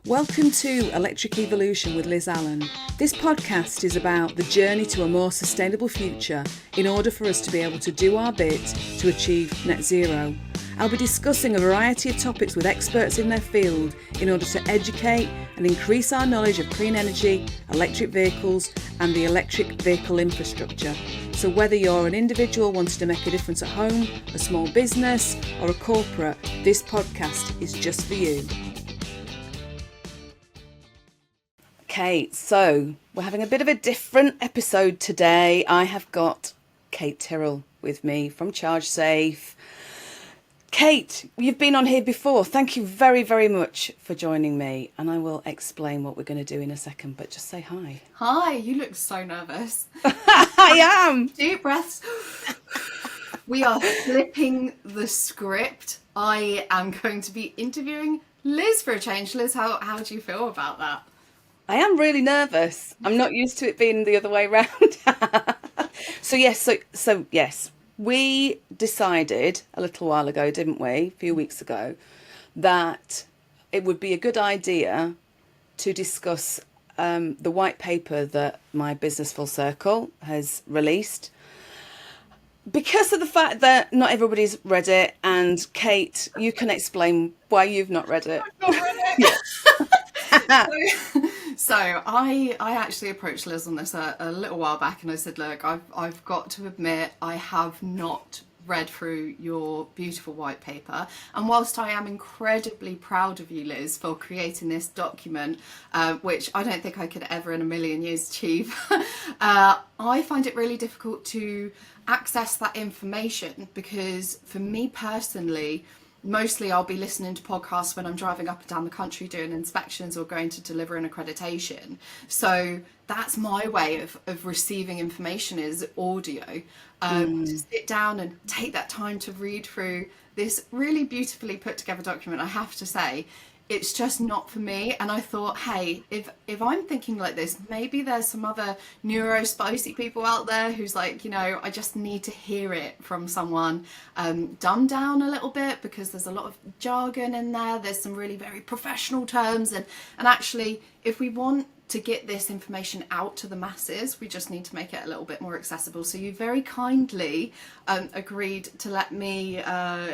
Welcome to Electric Evolution with Liz Allan. This podcast is about the journey to a more sustainable future in order for us to be able to do our bit to achieve net zero. I'll be discussing a variety of topics with experts in their field in order to educate and increase our knowledge of clean energy, electric vehicles and the electric vehicle infrastructure. So whether you're an individual wanting to make a difference at home, a small business or a corporate, this podcast is just for you. Okay, so we're having a bit of a different episode today. I have got Kate Tyrrell with me from ChargeSafe. Kate, you've been on here before. Thank you very, very much for joining me. And I will explain what we're going to do in a second, but just say hi. Hi, you look so nervous. I am. Deep breaths. We are flipping the script. I am going to be interviewing Liz for a change. Liz, how do you feel about that? I am really nervous. I'm not used to it being the other way around. So yes, we decided a little while ago, didn't we, a few weeks ago, that it would be a good idea to discuss the white paper that my business Full Circle has released. Because of the fact that not everybody's read it, and Kate, you can explain why you've not read it. I've not read it. So I actually approached Liz on this a little while back, and I said, look, I've got to admit I have not read through your beautiful white paper, and whilst I am incredibly proud of you, Liz, for creating this document, which I don't think I could ever in a million years achieve, I find it really difficult to access that information because for me personally, mostly I'll be listening to podcasts when I'm driving up and down the country doing inspections or going to deliver an accreditation. So that's my way of receiving information is audio. To sit down and take that time to read through this really beautifully put together document, I have to say, it's just not for me. And I thought, hey, if I'm thinking like this, maybe there's some other neurospicy people out there who's like, you know, I just need to hear it from someone dumbed down a little bit because there's a lot of jargon in there. There's some really very professional terms. And actually, if we want to get this information out to the masses, we just need to make it a little bit more accessible. So you very kindly agreed to let me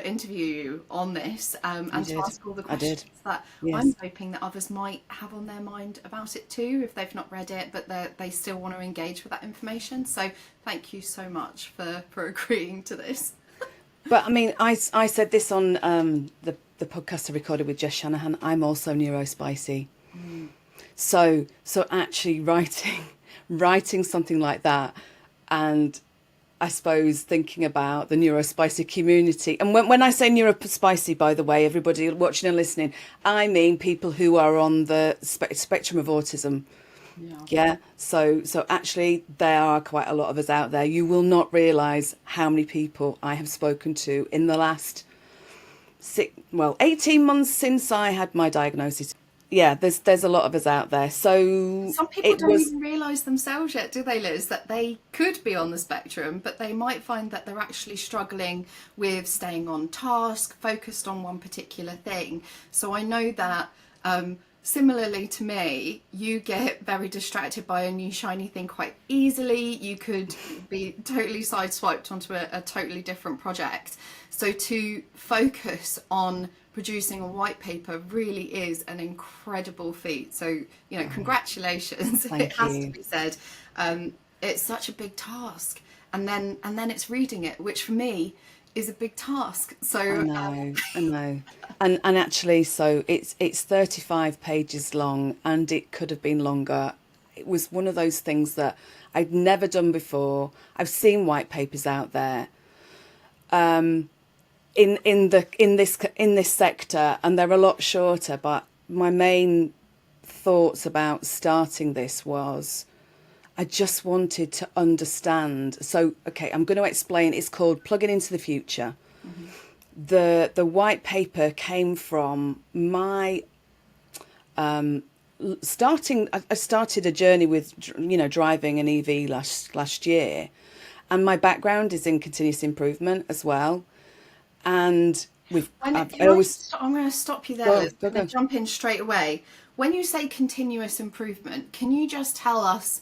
interview you on this and to ask all the questions that I'm hoping that others might have on their mind about it too, if they've not read it, but they still want to engage with that information. So thank you so much for agreeing to this. But I mean, I said this on the podcast I recorded with Jess Shanahan. I'm also neurospicy. So actually writing something like that, and I suppose thinking about the neurospicy community. And when I say neurospicy, by the way, everybody watching and listening, I mean people who are on the spectrum of autism. Yeah. So actually there are quite a lot of us out there. You will not realise how many people I have spoken to in the last 18 months since I had my diagnosis. Yeah, there's a lot of us out there. So some people don't even realise themselves yet, do they, Liz, that they could be on the spectrum, but they might find that they're actually struggling with staying on task, focused on one particular thing. So I know that similarly to me, you get very distracted by a new shiny thing quite easily. You could be totally sideswiped onto a totally different project. So to focus on producing a white paper really is an incredible feat. So, you know, congratulations. Thank it has you. to be said. It's such a big task. And then it's reading it, which for me is a big task. So I know. And actually, so it's 35 pages long, and it could have been longer. It was one of those things that I'd never done before. I've seen white papers out there. In this sector, and they're a lot shorter, but my main thoughts about starting this was I just wanted to understand. So okay, I'm going to explain. It's called Plugging into the Future. The white paper came from my starting. I started a journey with driving an EV last year, and my background is in continuous improvement as well. And I'm going to stop you there. Go. Jump in straight away. when you say continuous improvement, can you just tell us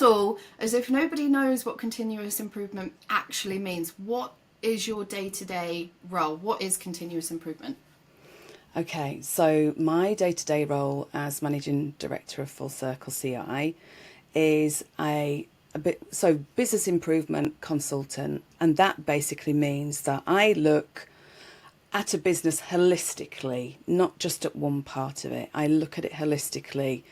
all, as if nobody knows what continuous improvement actually means, what is your day-to-day role? What is continuous improvement? Okay, so my day-to-day role as Managing Director of Full Circle CI is business improvement consultant, and that basically means that I look at a business holistically, not just at one part of it. I look at it holistically,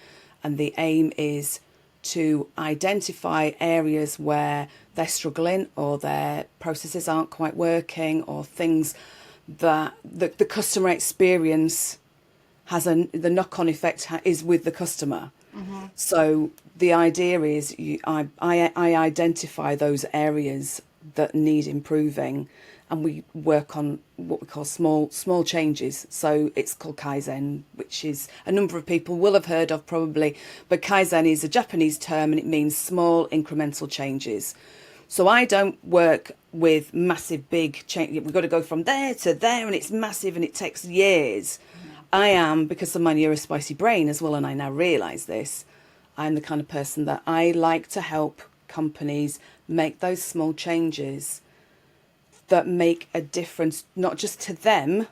and the aim is to identify areas where they're struggling or their processes aren't quite working, or things that the customer experience has the knock-on effect is with the customer. Mm-hmm. So the idea is I identify those areas that need improving, and we work on what we call small changes. So it's called Kaizen, which is a number of people will have heard of probably, but Kaizen is a Japanese term and it means small incremental changes. So I don't work with massive big change. We've got to go from there to there and it's massive and it takes years. I am, because of my neurospicy brain as well, and I now realise this, I'm the kind of person that I like to help companies make those small changes that make a difference, not just to them,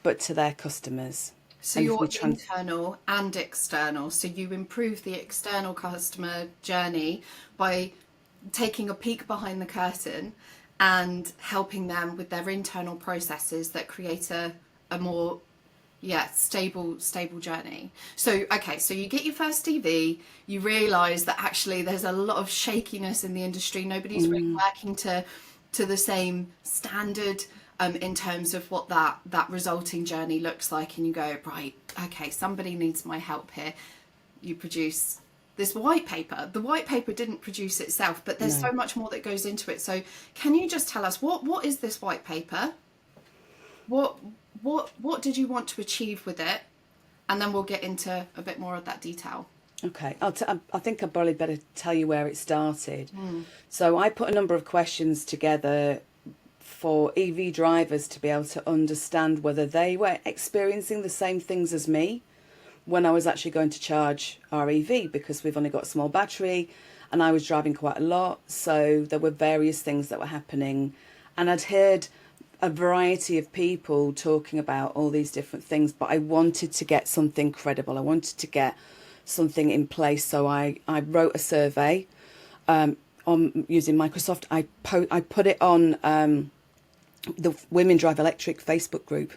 but to their customers. So you're internal and external. So you improve the external customer journey by taking a peek behind the curtain and helping them with their internal processes that create a more stable journey. So so you get your first EV, you realise that actually there's a lot of shakiness in the industry. Nobody's really working to the same standard in terms of what that resulting journey looks like, and you go, right, okay, somebody needs my help here. You produce this white paper. The white paper didn't produce itself, but there's so much more that goes into it. So can you just tell us what is this white paper? What did you want to achieve with it? And then we'll get into a bit more of that detail. Okay, I think I'd probably better tell you where it started. So I put a number of questions together for EV drivers to be able to understand whether they were experiencing the same things as me when I was actually going to charge our EV, because we've only got a small battery and I was driving quite a lot. So there were various things that were happening, and I'd heard a variety of people talking about all these different things, but I wanted to get something credible. I wanted to get something in place. So I wrote a survey on using Microsoft. I put it on the Women Drive Electric Facebook group,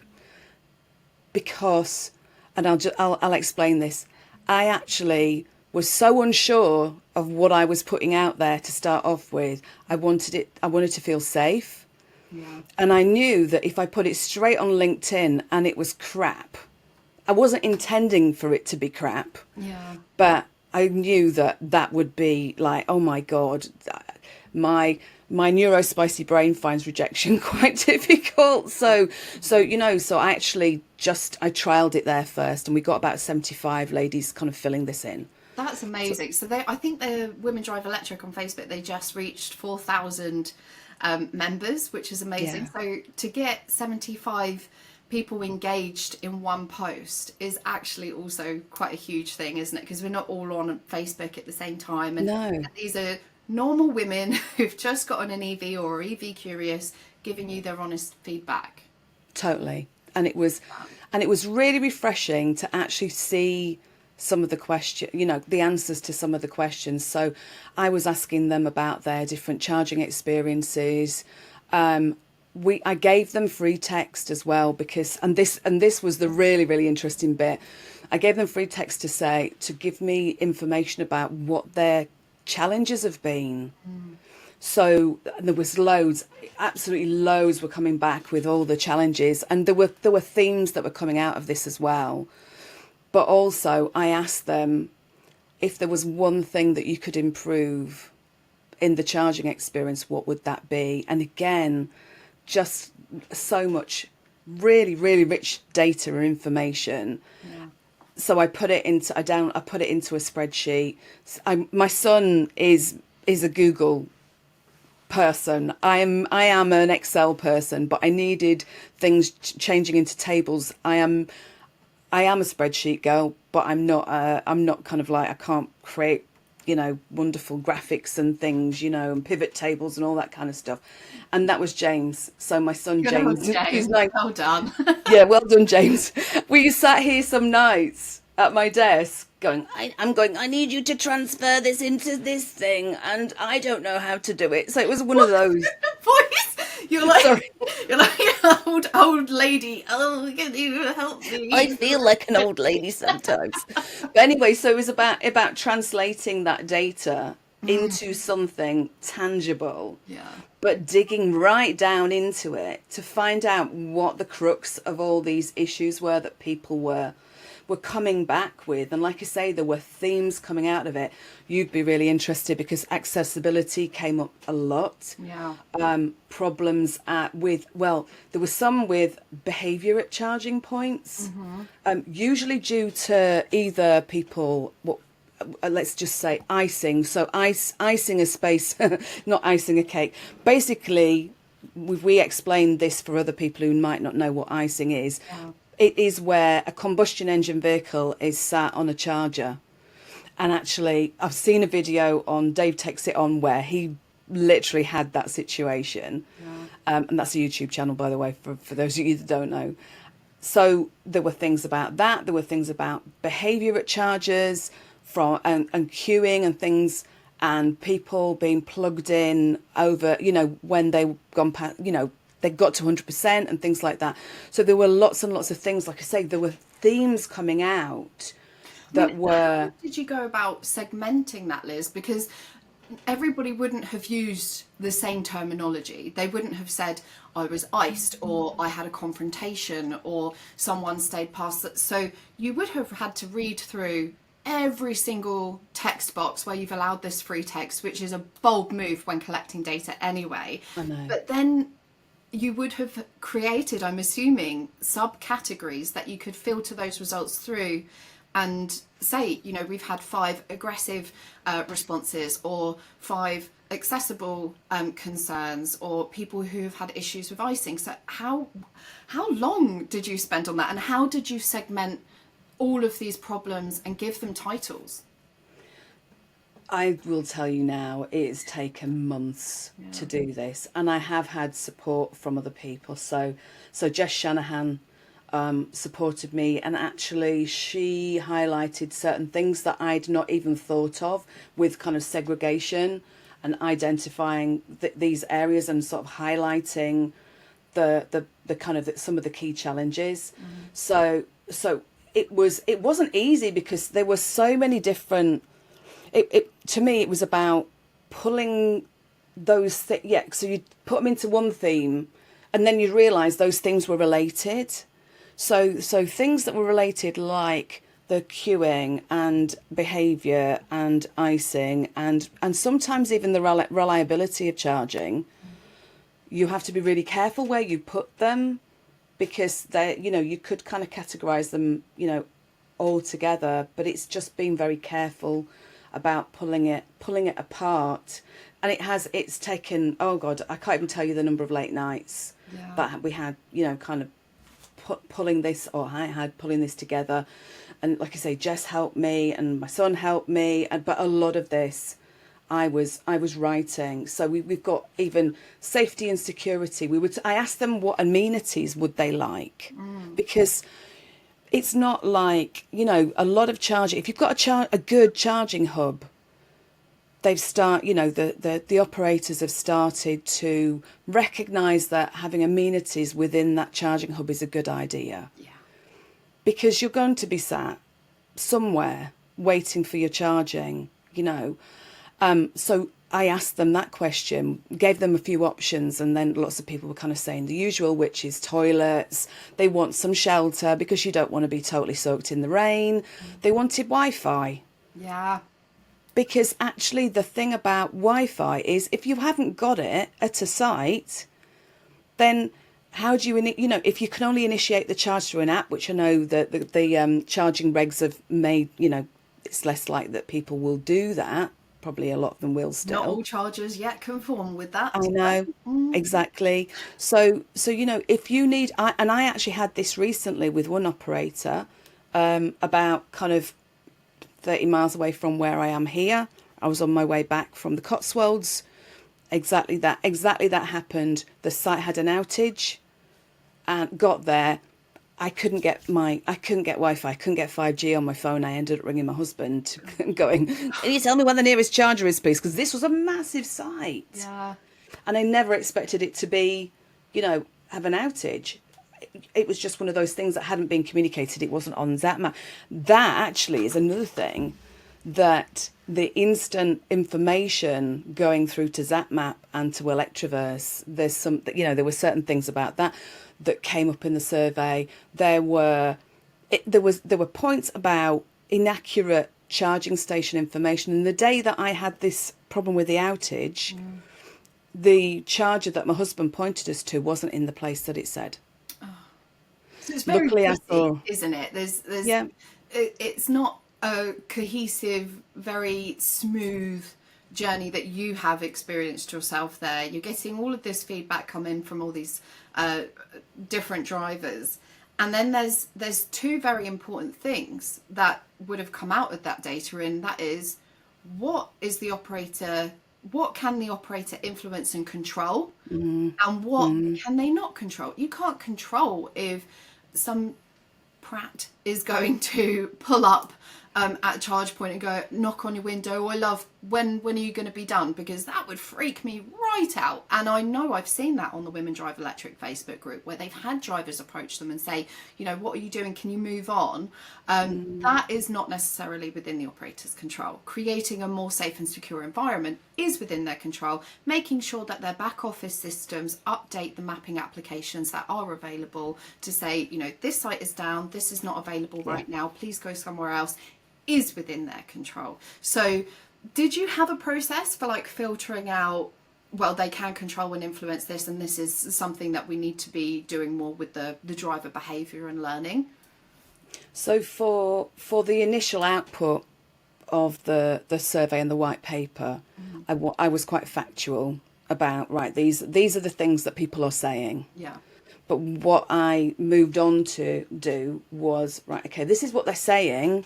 because, and I'll explain this, I actually was so unsure of what I was putting out there to start off with. I wanted to feel safe. Yeah. And I knew that if I put it straight on LinkedIn and it was crap, I wasn't intending for it to be crap. Yeah. But I knew that would be like, oh my God, my neurospicy brain finds rejection quite difficult. So I actually I trialed it there first, and we got about 75 ladies kind of filling this in. That's amazing. So I think the Women Drive Electric on Facebook, they just reached 4,000 members, which is amazing. Yeah. So to get 75 people engaged in one post is actually also quite a huge thing, isn't it? Because we're not all on Facebook at the same time, and these are normal women who've just gotten an EV or are EV curious, giving you their honest feedback. Totally. And it was really refreshing to actually see some of the the answers to some of the questions. So I was asking them about their different charging experiences. I gave them free text as well, because and this was the really, really interesting bit. I gave them free text to give me information about what their challenges have been. So there was loads, absolutely loads were coming back with all the challenges, and there were themes that were coming out of this as well. But also I asked them if there was one thing that you could improve in the charging experience, what would that be? And again, just so much really, really rich data and information. Yeah. So I put it into a spreadsheet. My son is a Google person. I am an Excel person, but I needed things changing into tables. I am a spreadsheet girl, but I'm not kind of like, I can't create, wonderful graphics and things, and pivot tables and all that kind of stuff. And that was James. So my son Good old James, who's James. nine. Well done. Yeah, well done, James. We sat here some nights at my desk going, I need you to transfer this into this thing, and I don't know how to do it. So it was one of those. Voice. Sorry. You're like an old lady. Oh, can you help me? I feel like an old lady sometimes. But anyway, so it was about translating that data into something tangible, Yeah. but digging right down into it to find out what the crux of all these issues were that people were coming back with. And like I say, there were themes coming out of it. You'd be really interested because accessibility came up a lot. Yeah. Problems there was some with behaviour at charging points, usually due to either people, let's just say icing. So icing a space, not icing a cake. Basically, we explained this for other people who might not know what icing is. Yeah. It is where a combustion engine vehicle is sat on a charger. And actually, I've seen a video on Dave Takes It On where he literally had that situation. Yeah. And that's a YouTube channel, by the way, for those of you that don't know. So there were things about that. There were things about behaviour at chargers and queuing and things, and people being plugged in over, when they've gone past, they got to 100% and things like that. So there were lots and lots of things. Like I say, there were themes coming out that were... How did you go about segmenting that, Liz? Because everybody wouldn't have used the same terminology. They wouldn't have said, I was iced, or I had a confrontation, or someone stayed past that. So you would have had to read through every single text box where you've allowed this free text, which is a bold move when collecting data anyway. I know. But then you would have created, I'm assuming, subcategories that you could filter those results through and say, we've had 5 aggressive responses, or 5 accessible concerns, or people who've had issues with icing. So how long did you spend on that, and how did you segment all of these problems and give them titles? I will tell you now, it's taken months to do this, and I have had support from other people. So Jess Shanahan supported me, and actually she highlighted certain things that I'd not even thought of with kind of segregation and identifying these areas and sort of highlighting the kind of some of the key challenges. So it wasn't easy because there were so many different. To me, it was about pulling those things. Yeah, so you put them into one theme, and then you realise those themes were related. So things that were related, like the queuing and behaviour and icing, and sometimes even the reliability of charging. You have to be really careful where you put them, because they, you could kind of categorise them, all together. But it's just being very careful about pulling it apart. And it's taken, oh God, I can't even tell you the number of late nights that we had, kind of pulling this, or I had pulling this together. And like I say, Jess helped me and my son helped me, but a lot of this I was writing. So we've got even safety and security. I asked them what amenities would they like, because it's not like, a lot of charging. If you've got a good charging hub, the operators have started to recognise that having amenities within that charging hub is a good idea. Yeah. Because you're going to be sat somewhere waiting for your charging, So I asked them that question, gave them a few options, and then lots of people were kind of saying the usual, which is toilets. They want some shelter because you don't want to be totally soaked in the rain. They wanted Wi-Fi. Yeah. Because actually the thing about Wi-Fi is, if you haven't got it at a site, then how do you, if you can only initiate the charge through an app, which I know that the charging regs have made, it's less likely that people will do that. Probably a lot of them will still. Not all chargers yet conform with that. I know, exactly. So if you need, I actually had this recently with one operator, about kind of 30 miles away from where I am here. I was on my way back from the Cotswolds. Exactly that happened. The site had an outage, and got there. I couldn't get Wi-Fi. I couldn't get 5G on my phone. I ended up ringing my husband, going, "Can you tell me where the nearest charger is, please?" Because this was a massive site. Yeah. And I never expected it to be, have an outage. It was just one of those things that hadn't been communicated. It wasn't on ZapMap. That actually is another thing, that the instant information going through to ZapMap and to Electroverse, there were certain things about that came up in the survey. There were points about inaccurate charging station information. And the day that I had this problem with the outage, the charger that my husband pointed us to wasn't in the place that it said. So it's very Luckily, busy, isn't it? It's not a cohesive, very smooth journey that you have experienced yourself there. You're getting all of this feedback come in from all these different drivers, and then there's two very important things that would have come out of that data, and that is, what can the operator influence and control, and what can they not control? You can't control if some prat is going to pull up at a charge point and go, knock on your window, "I love, when are you going to be done?" Because that would freak me right out. And I know I've seen that on the Women Drive Electric Facebook group, where they've had drivers approach them and say, "What are you doing? Can you move on?" That is not necessarily within the operator's control. Creating a more safe and secure environment is within their control. Making sure that their back office systems update the mapping applications that are available to say, this site is down, this is not available right now, please go somewhere else, is within their control. So did you have a process for filtering out, well, they can control and influence this, and this is something that we need to be doing more with the driver behaviour and learning? So for the initial output of the survey and the white paper, I was quite factual about, right, these are the things that people are saying. Yeah. But what I moved on to do was, right, okay, this is what they're saying,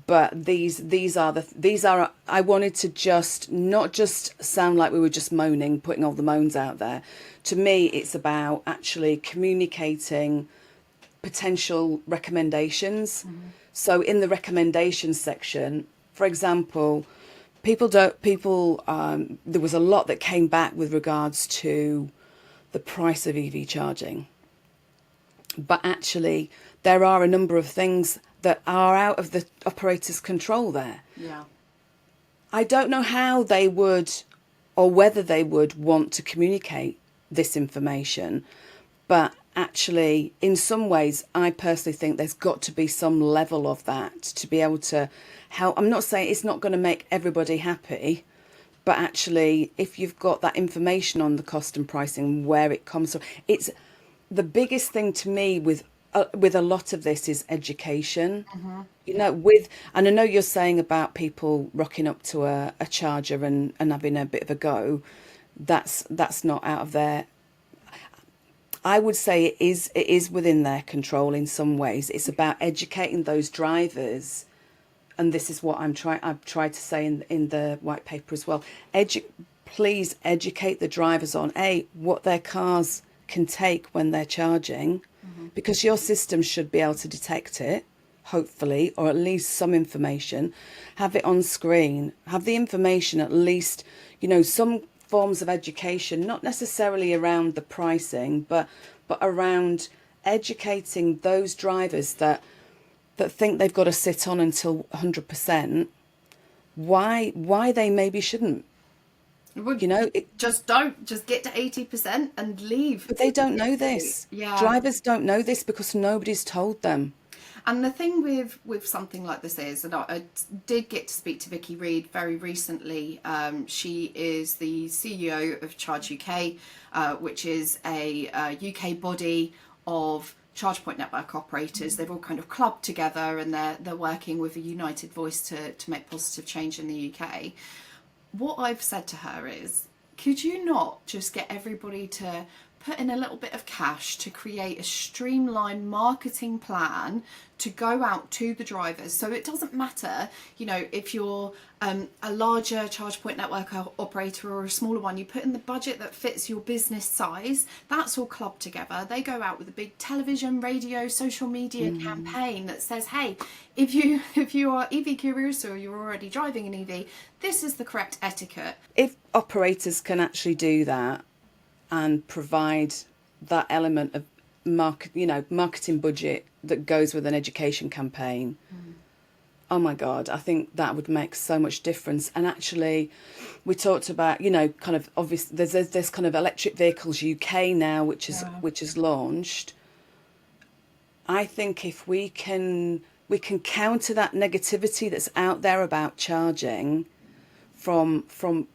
but these are I wanted to not just sound like we were just moaning, putting all the moans out there. To me, it's about actually communicating potential recommendations. So in the recommendations section, for example, there was a lot that came back with regards to the price of EV charging. But actually, there are a number of things that are out of the operator's control there. Yeah. I don't know how they would, or whether they would want to communicate this information, but actually, in some ways, I personally think there's got to be some level of that to be able to help. I'm not saying it's not going to make everybody happy, but actually, if you've got that information on the cost and pricing, where it comes from, it's the biggest thing to me with a lot of this is education. And I know you're saying about people rocking up to a charger and having a bit of a go. That's not out of their. I would say it is within their control in some ways. It's about educating those drivers, and this is what I've tried to say in the white paper as well. Please educate the drivers on what their cars can take when they're charging, because your system should be able to detect it, hopefully, or at least some information. Have it on screen. Have the information, at least, some forms of education, not necessarily around the pricing, but around educating those drivers that think they've got to sit on until 100%, why they maybe shouldn't. Just get to 80% and leave. But they don't know this. Yeah. Drivers don't know this because nobody's told them. And the thing with something like this is, and I did get to speak to Vicky Reid very recently. She is the CEO of Charge UK, which is a UK body of charge point network operators. They've all kind of clubbed together, and they're working with a united voice to make positive change in the UK. What I've said to her is, could you not just get everybody to put in a little bit of cash to create a streamlined marketing plan to go out to the drivers. So it doesn't matter, you know, if you're a larger charge point network operator or a smaller one, you put in the budget that fits your business size. That's all clubbed together. They go out with a big television, radio, social media campaign that says, hey, if you are EV curious or you're already driving an EV, this is the correct etiquette. If operators can actually do that and provide that element of marketing budget that goes with an education campaign, oh my God, I think that would make so much difference. And actually, we talked about, you know, kind of obvious. There's kind of Electric Vehicles UK now, which is launched. I think if we can counter that negativity that's out there about charging from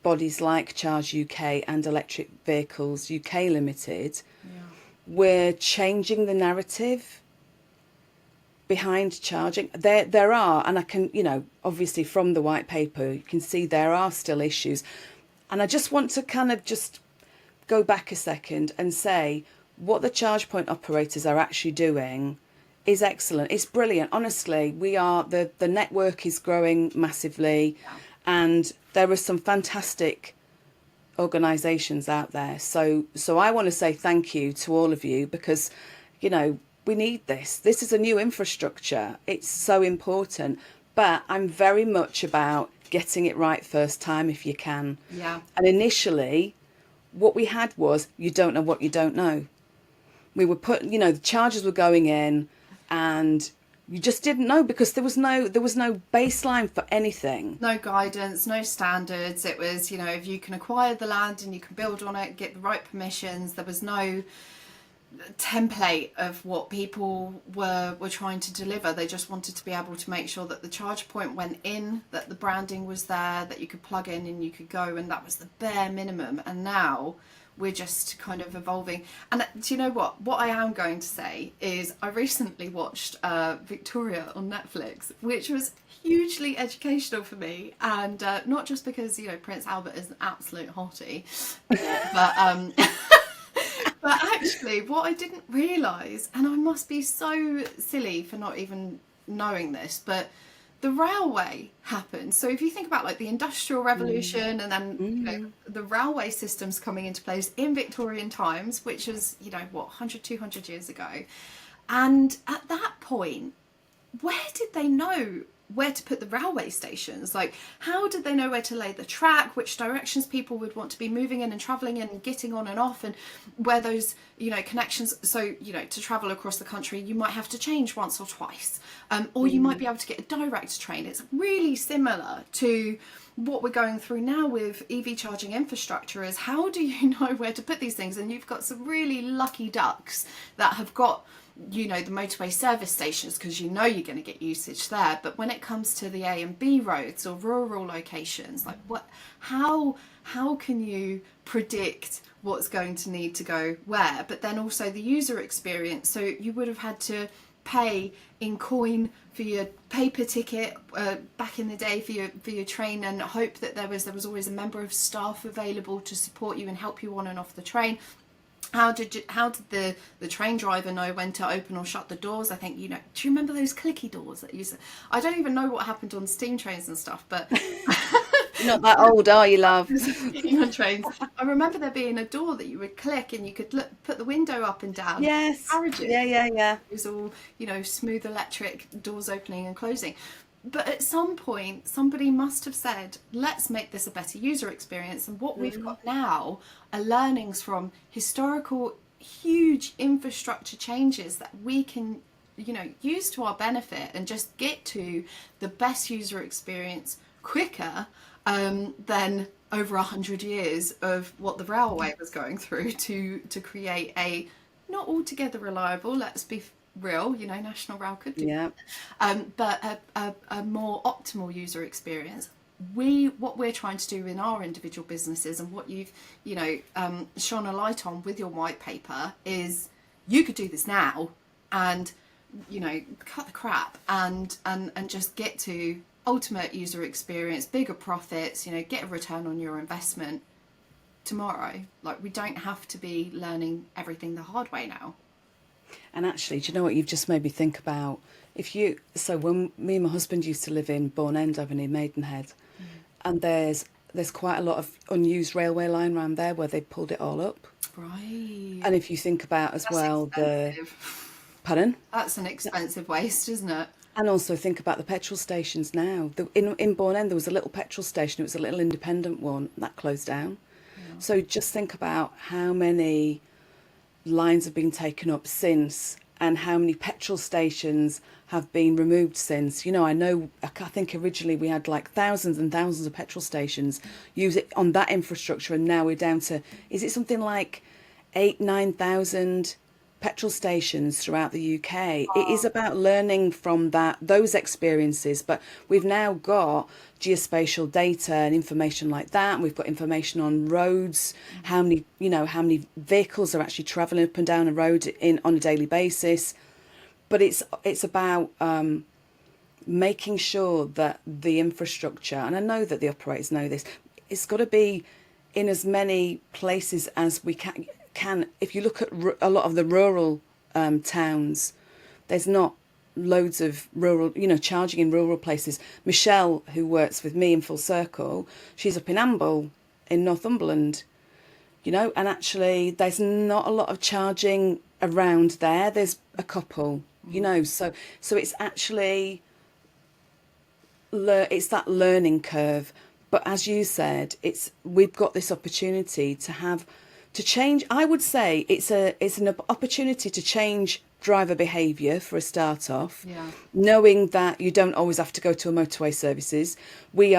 bodies like Charge UK and Electric Vehicles UK Limited, we're changing the narrative behind charging. There are, and I can, you know, obviously from the white paper, you can see there are still issues. And I just want to kind of just go back a second and say what the charge point operators are actually doing is excellent. It's brilliant. Honestly, the network is growing massively, and there are some fantastic organisations out there. So I want to say thank you to all of you, because, you know, we need this. This is a new infrastructure. It's so important. But I'm very much about getting it right first time if you can. Yeah. And initially, what we had was, you don't know what you don't know. We were the chargers were going in, and you just didn't know, because there was no baseline for anything. No guidance, no standards. It was, you know, if you can acquire the land and you can build on it, get the right permissions. There was no template of what people were trying to deliver. They just wanted to be able to make sure that the charge point went in, that the branding was there, that you could plug in and you could go, and that was the bare minimum. And now we're just kind of evolving. And do you know what I am going to say is, I recently watched Victoria on Netflix, which was hugely educational for me, and not just because, you know, Prince Albert is an absolute hottie, but but actually what I didn't realise, and I must be so silly for not even knowing this, but the railway happened. So if you think about like the Industrial Revolution and then you know, the railway systems coming into place in Victorian times, which was, you know, what, 100, 200 years ago. And at that point, where did they know where to put the railway stations? Like, how did they know where to lay the track, which directions people would want to be moving in and travelling in and getting on and off, and where those, you know, connections. So, you know, to travel across the country, you might have to change once or twice, or you might be able to get a direct train. It's really similar to what we're going through now with EV charging infrastructure. Is how do you know where to put these things? And you've got some really lucky ducks that have got, you know, the motorway service stations, because you know you're going to get usage there. But when it comes to the A and B roads or rural locations, like how can you predict what's going to need to go where? But then also the user experience. So you would have had to pay in coin for your paper ticket back in the day for your train, and hope that there was always a member of staff available to support you and help you on and off the train. How did the train driver know when to open or shut the doors? I think, you know, do you remember those clicky doors that used to, I don't even know what happened on steam trains and stuff, but not that old, are you, love? On trains, I remember there being a door that you would click and you could put the window up and down. Yes. Carriages. Yeah. It was all, you know, smooth electric doors opening and closing. But at some point, somebody must have said, let's make this a better user experience. And what we've got now are learnings from historical, huge infrastructure changes that we can, you know, use to our benefit and just get to the best user experience quicker than over 100 years of what the railway was going through to create a not altogether reliable, let's be real, you know, National Rail could do that, but a more optimal user experience. What we're trying to do in our individual businesses, and what you've, you know, shone a light on with your white paper, is you could do this now and, you know, cut the crap and just get to ultimate user experience, bigger profits, you know, get a return on your investment tomorrow. Like, we don't have to be learning everything the hard way now. And actually, do you know what you've just made me think about? So when me and my husband used to live in Bourne End Avenue, Maidenhead, and there's quite a lot of unused railway line around there where they pulled it all up. Right. And if you think about as That's well expensive. Pardon? That's an expensive waste, isn't it? And also think about the petrol stations now. In Bourne End there was a little petrol station. It was a little independent one that closed down. Yeah. So just think about how many lines have been taken up since, and how many petrol stations have been removed since. I think originally we had like thousands and thousands of petrol stations use it on that infrastructure, and now we're down to, is it something like 9,000 petrol stations throughout the UK? It is about learning from those experiences, but we've now got geospatial data and information like that, and we've got information on roads, how many vehicles are actually travelling up and down a road on a daily basis. But it's about making sure that the infrastructure, and I know that the operators know this, it's got to be in as many places as we can. If you look at a lot of the rural towns, there's not loads of rural, charging in rural places. Michelle, who works with me in Full Circle, she's up in Amble in Northumberland, and actually there's not a lot of charging around there. There's a couple, so it's actually, it's that learning curve. But as you said, we've got this opportunity to change. I would say it's an opportunity to change driver behaviour for a start off. Yeah. Knowing that you don't always have to go to a motorway services. We're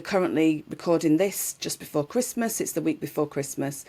currently recording this just before Christmas. It's the week before Christmas.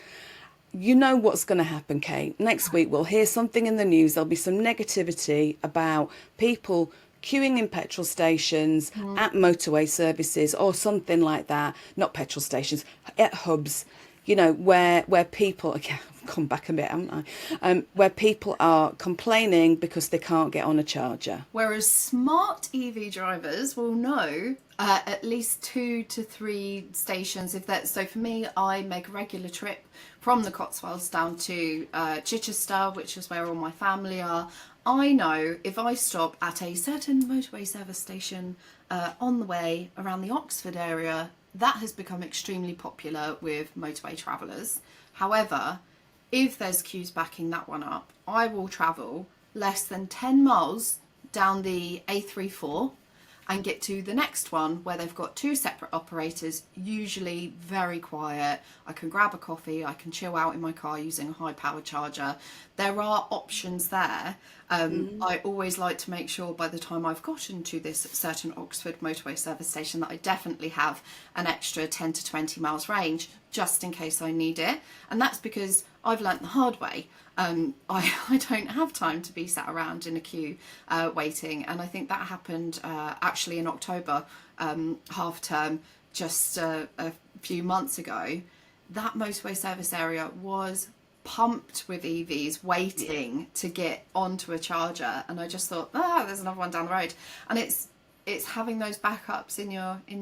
You know what's going to happen, Kate. Next week we'll hear something in the news. There'll be some negativity about people queuing in petrol stations at motorway services or something like that. Not petrol stations, at hubs. Where people, again, I've come back a bit, haven't I? Where people are complaining because they can't get on a charger. Whereas smart EV drivers will know at least 2 to 3 stations. So for me, I make a regular trip from the Cotswolds down to Chichester, which is where all my family are. I know if I stop at a certain motorway service station on the way around the Oxford area, that has become extremely popular with motorway travellers. However, if there's queues backing that one up, I will travel less than 10 miles down the A34 and get to the next one where they've got 2 separate operators, usually very quiet. I can grab a coffee, I can chill out in my car using a high power charger. There are options there. I always like to make sure by the time I've gotten to this certain Oxford motorway service station that I definitely have an extra 10 to 20 miles range just in case I need it. And that's because I've learnt the hard way. I don't have time to be sat around in a queue waiting, and I think that happened actually in October, half term, just a few months ago. That motorway service area was pumped with EVs waiting to get onto a charger, and I just thought, there's another one down the road. And it's having those backups in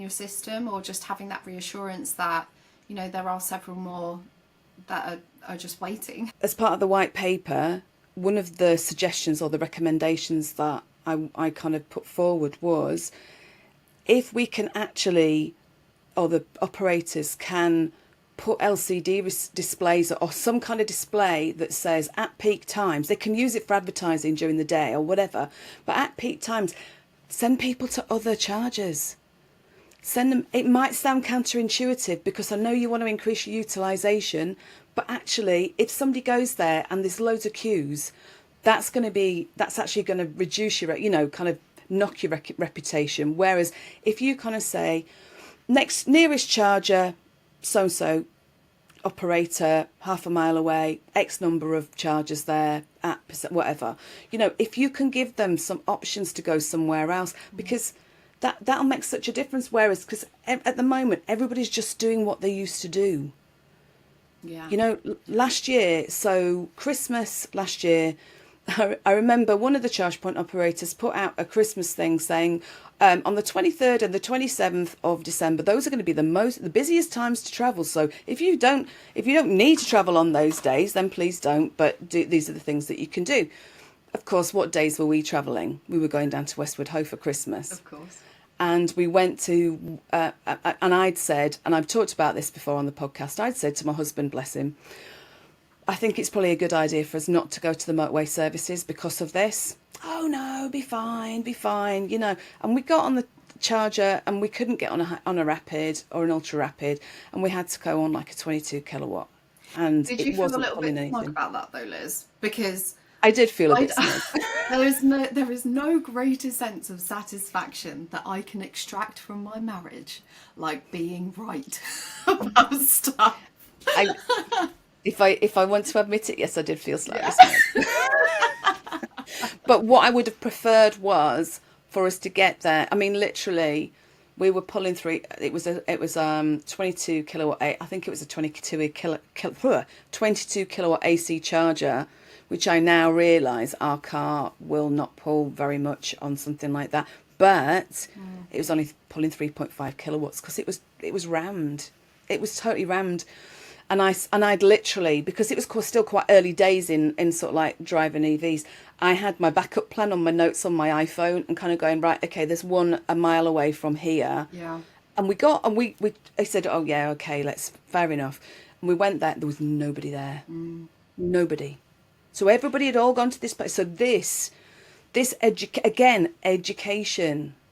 your system, or just having that reassurance that there are several more that are just waiting. As part of the white paper, one of the suggestions or the recommendations that I kind of put forward was, if we can actually, or the operators can put LCD displays or some kind of display that says at peak times, they can use it for advertising during the day or whatever, but at peak times, send people to other chargers. Send them. It might sound counterintuitive because I know you want to increase your utilisation, but actually, if somebody goes there and there's loads of queues, that's actually going to reduce your, kind of knock your reputation. Whereas if you kind of say, nearest charger, so-and-so, operator, half a mile away, X number of chargers there, at whatever, if you can give them some options to go somewhere else, because that'll make such a difference. Whereas, because at the moment, everybody's just doing what they used to do. Yeah. Last year, so Christmas last year, I remember one of the charge point operators put out a Christmas thing saying, On the 23rd and the 27th of December, those are going to be the busiest times to travel. So if you don't need to travel on those days, then please don't. But these are the things that you can do. Of course, what days were we travelling? We were going down to Westwood Ho for Christmas. Of course. And we went to, and I'd said, and I've talked about this before on the podcast, I'd said to my husband, bless him, I think it's probably a good idea for us not to go to the motorway services because of this. Oh no, be fine, you know. And we got on the charger and we couldn't get on a rapid or an ultra rapid, and we had to go on like a 22 kilowatt. And did you it feel a wasn't little bit pulling smug anything. about that though, Liz? Because I did feel a bit smug. there is no greater sense of satisfaction that I can extract from my marriage like being right about stuff. If I want to admit it, yes, I did feel slightly smug. But what I would have preferred was for us to get there. I mean, literally, we were pulling through. It was 22 kilowatt. I think it was a 22 kilowatt AC charger, which I now realise our car will not pull very much on something like that. But it was only pulling 3.5 kilowatts because it was rammed. It was totally rammed. And I'd literally, because it was still quite early days in sort of like driving EVs, I had my backup plan on my notes on my iPhone and kind of going, right, okay, there's one a mile away from here. Yeah. And I said, oh yeah, okay, fair enough. And we went there, there was nobody there. Nobody. So everybody had all gone to this place. So this education,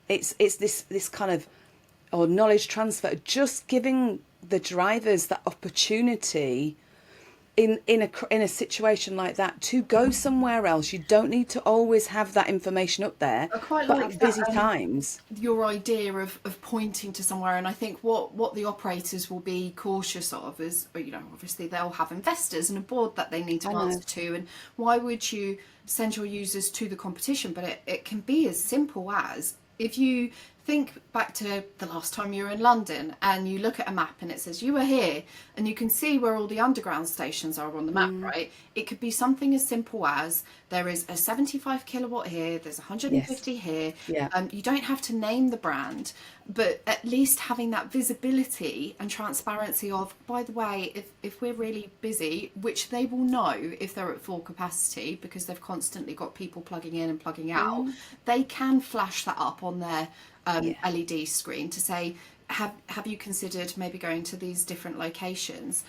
it's this kind of, or knowledge transfer, just giving the drivers that opportunity in a situation like that to go somewhere else. You don't need to always have that information up there. I quite but like at busy that, times. Your idea of pointing to somewhere, and I think what the operators will be cautious of is, you know, obviously they'll have investors and a board that they need to answer to, and why would you send your users to the competition? But it can be as simple as, if you think back to the last time you were in London and you look at a map and it says you were here, and you can see where all the underground stations are on the map, right? It could be something as simple as, there is a 75 kilowatt here, there's 150 here. Yeah. You don't have to name the brand, but at least having that visibility and transparency of, by the way, if we're really busy, which they will know if they're at full capacity because they've constantly got people plugging in and plugging out, they can flash that up on their LED screen to say, have you considered maybe going to these different locations?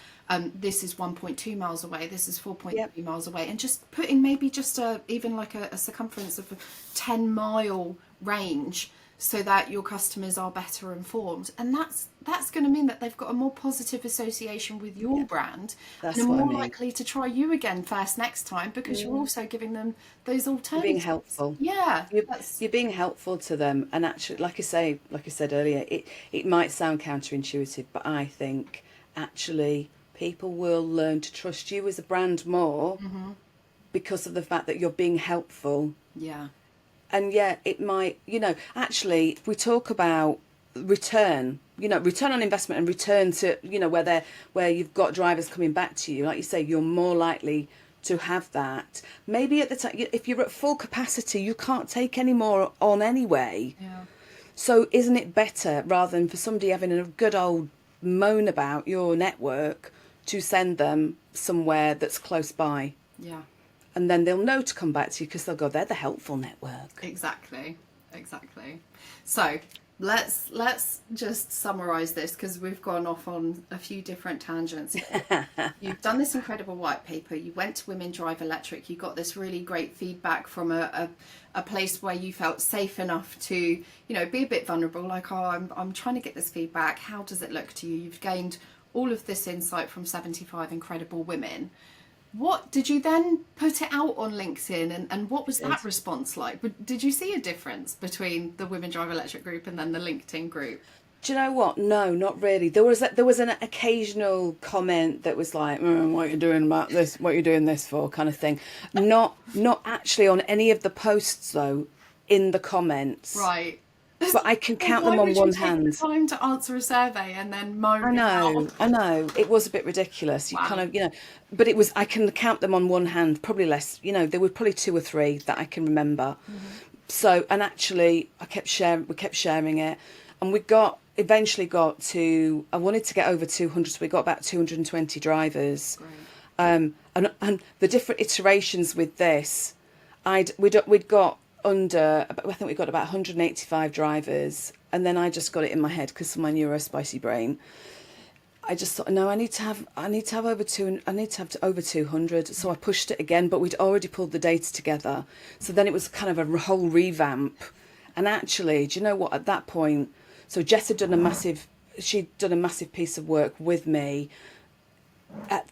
This is 1.2 miles away, this is 4.3 miles away, and just putting maybe just even like a circumference of a 10-mile range, so that your customers are better informed, and that's going to mean that they've got a more positive association with your brand, and are more likely to try you again first next time, because you're also giving them those alternatives. Being helpful. Yeah, you're being helpful to them, and actually, like I said earlier, it might sound counterintuitive, but I think actually people will learn to trust you as a brand more because of the fact that you're being helpful. Yeah. And yeah, it might, actually, if we talk about return on investment and return to, where you've got drivers coming back to you, like you say, you're more likely to have that. Maybe at the time, if you're at full capacity, you can't take any more on anyway. Yeah. So isn't it better, rather than for somebody having a good old moan about your network, to send them somewhere that's close by? Yeah. And then they'll know to come back to you because they'll go, they're the helpful network. Exactly. So let's just summarise this, because we've gone off on a few different tangents. You've done this incredible white paper. You went to Women Drive Electric. You got this really great feedback from a place where you felt safe enough to, be a bit vulnerable. Like, oh, I'm trying to get this feedback. How does it look to you? You've gained all of this insight from 75 incredible women. What did you then put it out on LinkedIn, and what was that response like? Did you see a difference between the Women Drive Electric group and then the LinkedIn group? Do you know what? No, not really. There was an occasional comment that was like, "What are you doing about this? What are you doing this for?" kind of thing. Not actually on any of the posts though, in the comments. Right. But I can count them on one hand. Take the time to answer a survey and then moan. I know. It was a bit ridiculous. You kind of, but it was. I can count them on one hand, probably less. There were probably 2 or 3 that I can remember. So, and actually, we kept sharing it, and eventually got to, I wanted to get over 200, so we got about 220 drivers. Great. And the different iterations with this, we'd got under, I think we got about 185 drivers, and then I just got it in my head because of my neurospicy brain. I just thought, no, I need to have over 200. So I pushed it again, but we'd already pulled the data together. So then it was kind of a whole revamp. And actually, do you know what? At that point, so Jess had she'd done a massive piece of work with me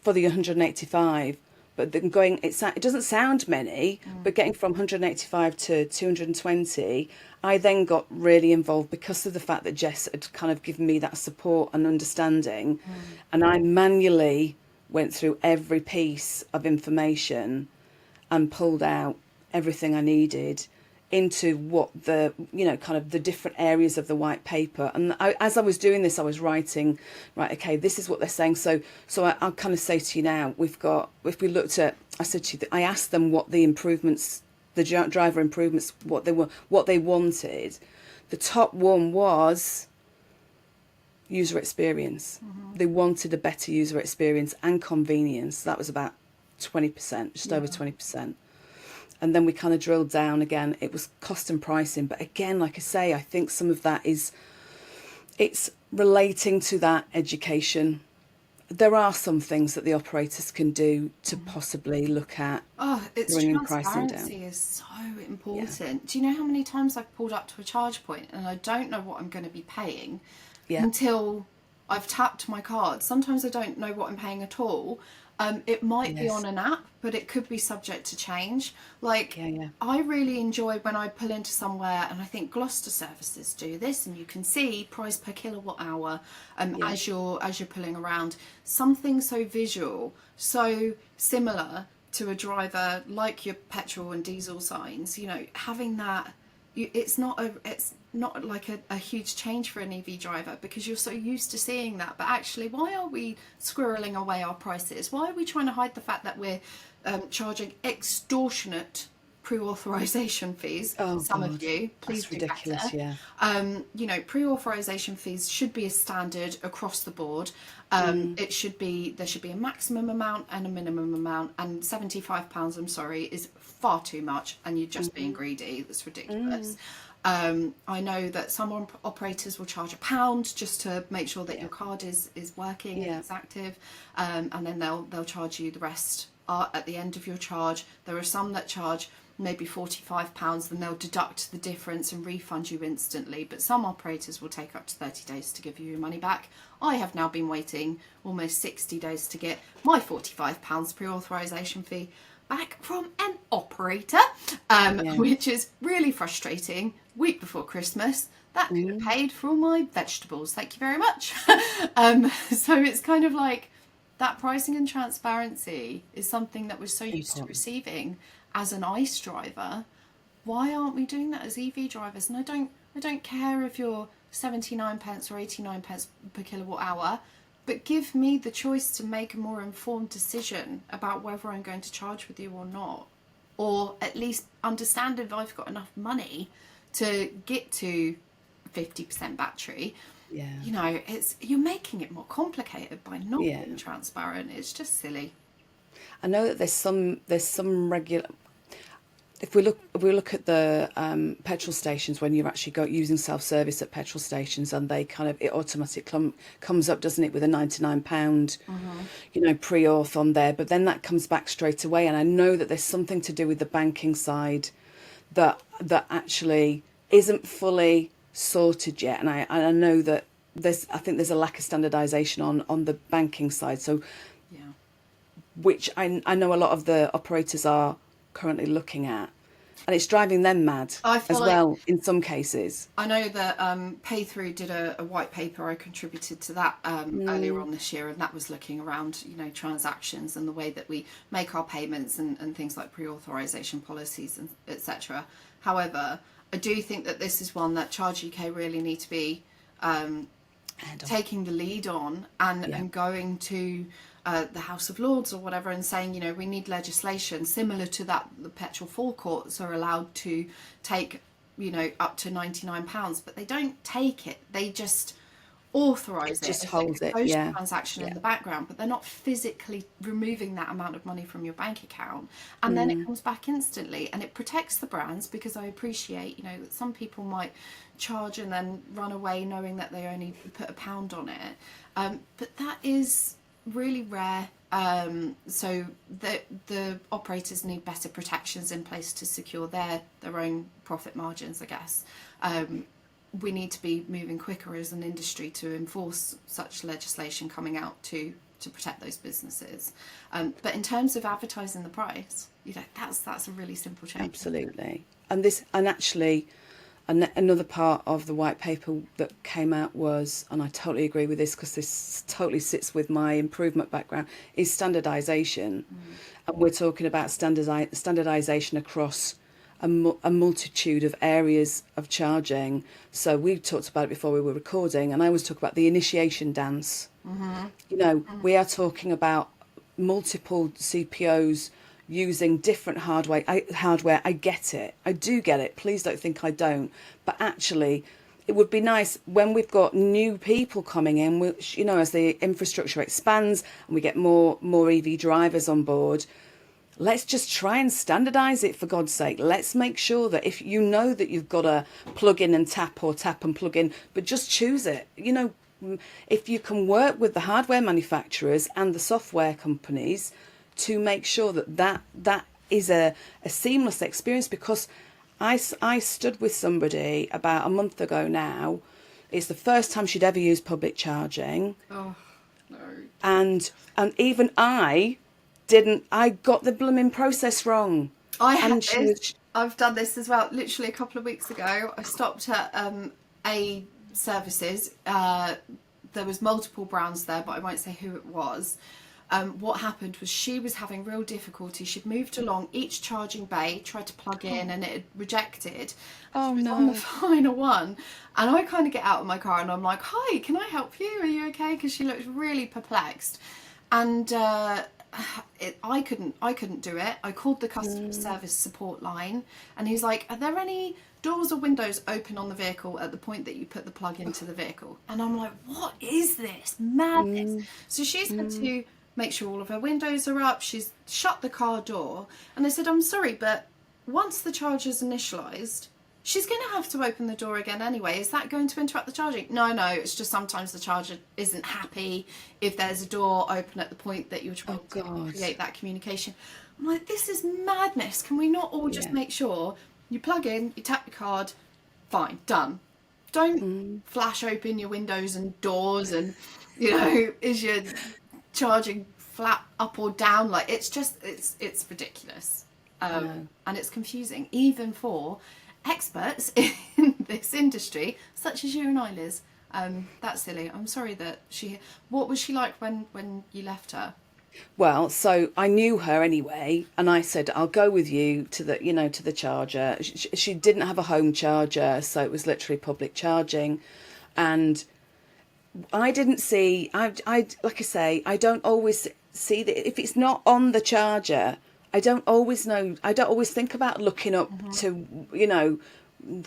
for the 185. But then it doesn't sound many, but getting from 185 to 220, I then got really involved because of the fact that Jess had kind of given me that support and understanding. And I manually went through every piece of information and pulled out everything I needed into what kind of the different areas of the white paper. And as I was doing this, I was writing, right, okay, this is what they're saying. So I'll kind of say to you now, I asked them what the improvements, the driver improvements, what they wanted. The top one was user experience. They wanted a better user experience and convenience. That was about 20%, just over 20%. And then we kind of drilled down again. It was cost and pricing. But again, like I say, I think some of that it's relating to that education. There are some things that the operators can do to possibly look at bringing pricing down. Transparency is so important. Do you know how many times I've pulled up to a charge point and I don't know what I'm going to be paying until I've tapped my card? Sometimes I don't know what I'm paying at all. It might be on an app, but it could be subject to change. I really enjoy when I pull into somewhere, and I think Gloucester services do this, and you can see price per kilowatt hour as you're pulling around. Something so visual, so similar to a driver, like your petrol and diesel signs. Having that, it's not like a huge change for an EV driver because you're so used to seeing that. But actually, why are we squirreling away our prices? Why are we trying to hide the fact that we're charging extortionate pre-authorization fees? Some of you, please do ridiculous, better. Pre-authorization fees should be a standard across the board. There should be a maximum amount and a minimum amount, and £75, I'm sorry, is far too much, and you're just being greedy. That's ridiculous. I know that some operators will charge £1 just to make sure that your card is working and it's active, and then they'll charge you the rest at the end of your charge. There are some that charge maybe £45, then they'll deduct the difference and refund you instantly, but some operators will take up to 30 days to give you your money back. I have now been waiting almost 60 days to get my £45 pre-authorization fee back from an operator, which is really frustrating. Week before Christmas, that could have paid for all my vegetables. Thank you very much. So it's kind of like that pricing and transparency is something that we're so used to receiving as an ICE driver. Why aren't we doing that as EV drivers? And I don't care if you're 79 pence or 89 pence per kilowatt hour, but give me the choice to make a more informed decision about whether I'm going to charge with you or not, or at least understand if I've got enough money to get to 50% battery. You're making it more complicated by not being transparent. It's just silly. I know that there's some regular. If we look at the petrol stations, when you're actually using self-service at petrol stations, and it automatically comes up, doesn't it, with a £99 pre-auth on there, but then that comes back straight away. And I know that there's something to do with the banking side that actually isn't fully sorted yet, and I know that I think there's a lack of standardisation on the banking side. So, which I know a lot of the operators are currently looking at, and it's driving them mad as well in some cases. I know that Paythrough did a white paper. I contributed to that earlier on this year, and that was looking around transactions and the way that we make our payments and things like pre-authorization policies and etc. However, I do think that this is one that Charge UK really need to be taking the lead on and going to the House of Lords or whatever and saying, you know, we need legislation similar to that the petrol forecourts are allowed to take, you know, up to £99, but they don't take it. They just authorise it. Just holds it, transaction in the background, but they're not physically removing that amount of money from your bank account, and then it comes back instantly, and it protects the brands, because I appreciate, you know, that some people might charge and then run away knowing that they only put £1 on it, but that is really rare. So the operators need better protections in place to secure their own profit margins, I guess. We need to be moving quicker as an industry to enforce such legislation coming out to protect those businesses. But in terms of advertising the price, you know, that's a really simple change. Absolutely. And actually, another part of the white paper that came out was, and I totally agree with this because this totally sits with my improvement background, is standardisation. And we're talking about standardisation across a multitude of areas of charging. So we talked about it before we were recording, and I always talk about the initiation dance. You know, we are talking about multiple CPOs using different hardware. I get it. I do get it. Please don't think I don't. But actually, it would be nice when we've got new people coming in, which, you know, as the infrastructure expands and we get more EV drivers on board, let's just try and standardise it, for God's sake. Let's make sure that if you know that you've got to plug in and tap, or tap and plug in, but just choose it. You know, if you can work with the hardware manufacturers and the software companies to make sure that is a seamless experience, because I stood with somebody about a month ago now. It's the first time she'd ever used public charging. Oh, no. And even I got the blooming process wrong. I've done this as well. Literally a couple of weeks ago, I stopped at A services. There was multiple brands there, but I won't say who it was. What happened was she was having real difficulty. She'd moved along each charging bay, tried to plug in, and it had rejected. Oh, she was no. on the final one, and I kind of get out of my car and I'm like, "Hi, can I help you? Are you okay?" Because she looked really perplexed, and I couldn't do it. I called the customer service support line, and he's like, "Are there any doors or windows open on the vehicle at the point that you put the plug into the vehicle?" And I'm like, "What is this madness?" So she's had to make sure all of her windows are up. She's shut the car door, and I said, "I'm sorry, but once the charger's initialized, she's going to have to open the door again anyway. Is that going to interrupt the charging?" No, it's just sometimes the charger isn't happy if there's a door open at the point that you're trying to create that communication. I'm like, this is madness. Can we not all just make sure you plug in, you tap your card, fine, done. Don't flash open your windows and doors and, you know, is your charging flat up or down? Like, it's just, it's ridiculous. And it's confusing, even for experts in this industry, such as you and I, Liz. That's silly. I'm sorry that what was she like when you left her? Well, so I knew her anyway, and I said, "I'll go with you to the charger." She didn't have a home charger, so it was literally public charging, and I didn't see. I like I say, I don't always see that if it's not on the charger. I don't always know. I don't always think about looking up to, you know,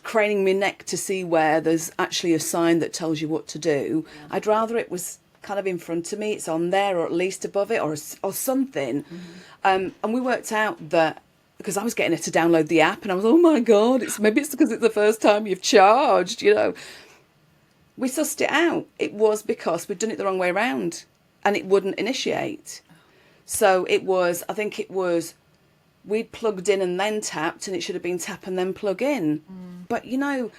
craning my neck to see where there's actually a sign that tells you what to do. Yeah. I'd rather it was kind of in front of me, it's on there, or at least above it, or something. And we worked out that, because I was getting her to download the app, and I was, oh my God, maybe it's because it's the first time you've charged, you know. We sussed it out. It was because we'd done it the wrong way around, and it wouldn't initiate. So I think it was, we'd plugged in and then tapped, and it should have been tap and then plug in. But, you know,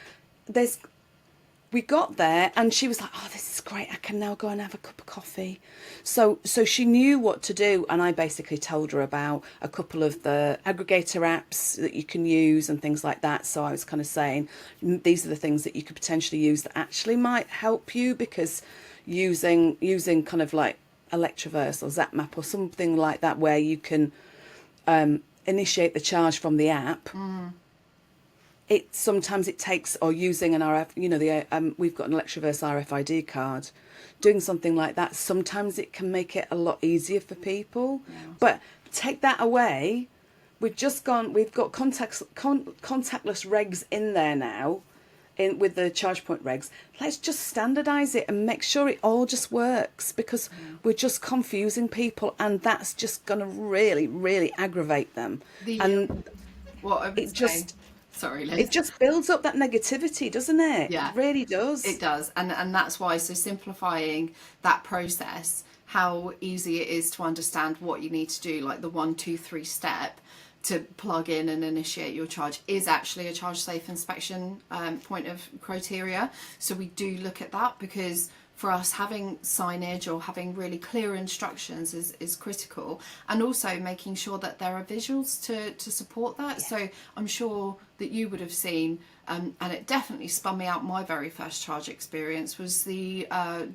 we got there, and she was like, "Oh, this is great. I can now go and have a cup of coffee." So she knew what to do, and I basically told her about a couple of the aggregator apps that you can use and things like that. So I was kind of saying, these are the things that you could potentially use that actually might help you, because using kind of like Electroverse or ZapMap or something like that, where you can initiate the charge from the app. sometimes it takes, or using an RF, we've got an Electroverse RFID card, doing something like that. Sometimes it can make it a lot easier for people. Yeah. But take that away, we've got contactless regs in there now, with the charge point regs. Let's just standardise it and make sure it all just works, because we're just confusing people, and that's just going to really, really aggravate them. What I would It say, just, sorry, Liz. it just builds up that negativity, doesn't it? Yeah. It really does. It does, and that's why, so simplifying that process, how easy it is to understand what you need to do, like the 1, 2, 3 step to plug in and initiate your charge, is actually a ChargeSafe inspection point of criteria. So we do look at that, because for us, having signage or having really clear instructions is critical, and also making sure that there are visuals to support that. Yeah. So I'm sure that you would have seen, and it definitely spun me out, my very first charge experience was the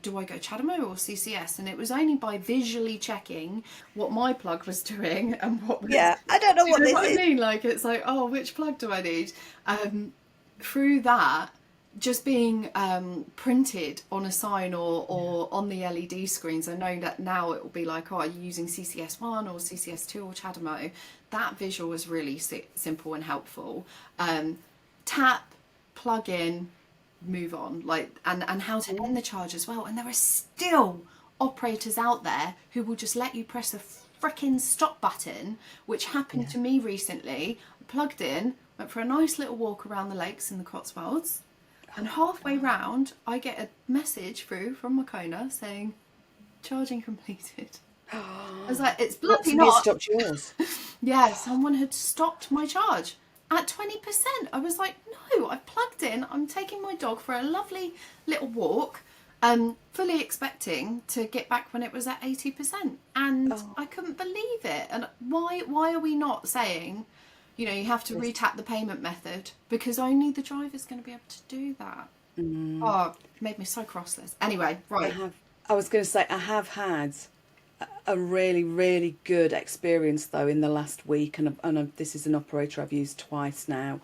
do I go CHAdeMO or CCS, and it was only by visually checking what my plug was doing and what was, I don't know what this is. I mean, like, it's like, oh, which plug do I need? Through that, just being printed on a sign or on the LED screens. I know that now it will be like, oh, are you using CCS1 or CCS2 or CHAdeMO? That visual was really simple and helpful. Tap, plug in, move on, like, and how to end the charge as well. And there are still operators out there who will just let you press a frickin' stop button, which happened to me recently. I plugged in, went for a nice little walk around the lakes in the Cotswolds, and halfway round I get a message through from Makona saying charging completed. I was like, it's bloody not. Stopped yours. Yeah, someone had stopped my charge at 20%. I was like, no, I've plugged in, I'm taking my dog for a lovely little walk, fully expecting to get back when it was at 80%. And I couldn't believe it. And why are we not saying, you know, you have to retap the payment method, because only the driver's going to be able to do that. Oh, it made me so cross, Liz. Anyway, right. I was going to say, I have had a really, really good experience though in the last week, and this is an operator I've used twice now.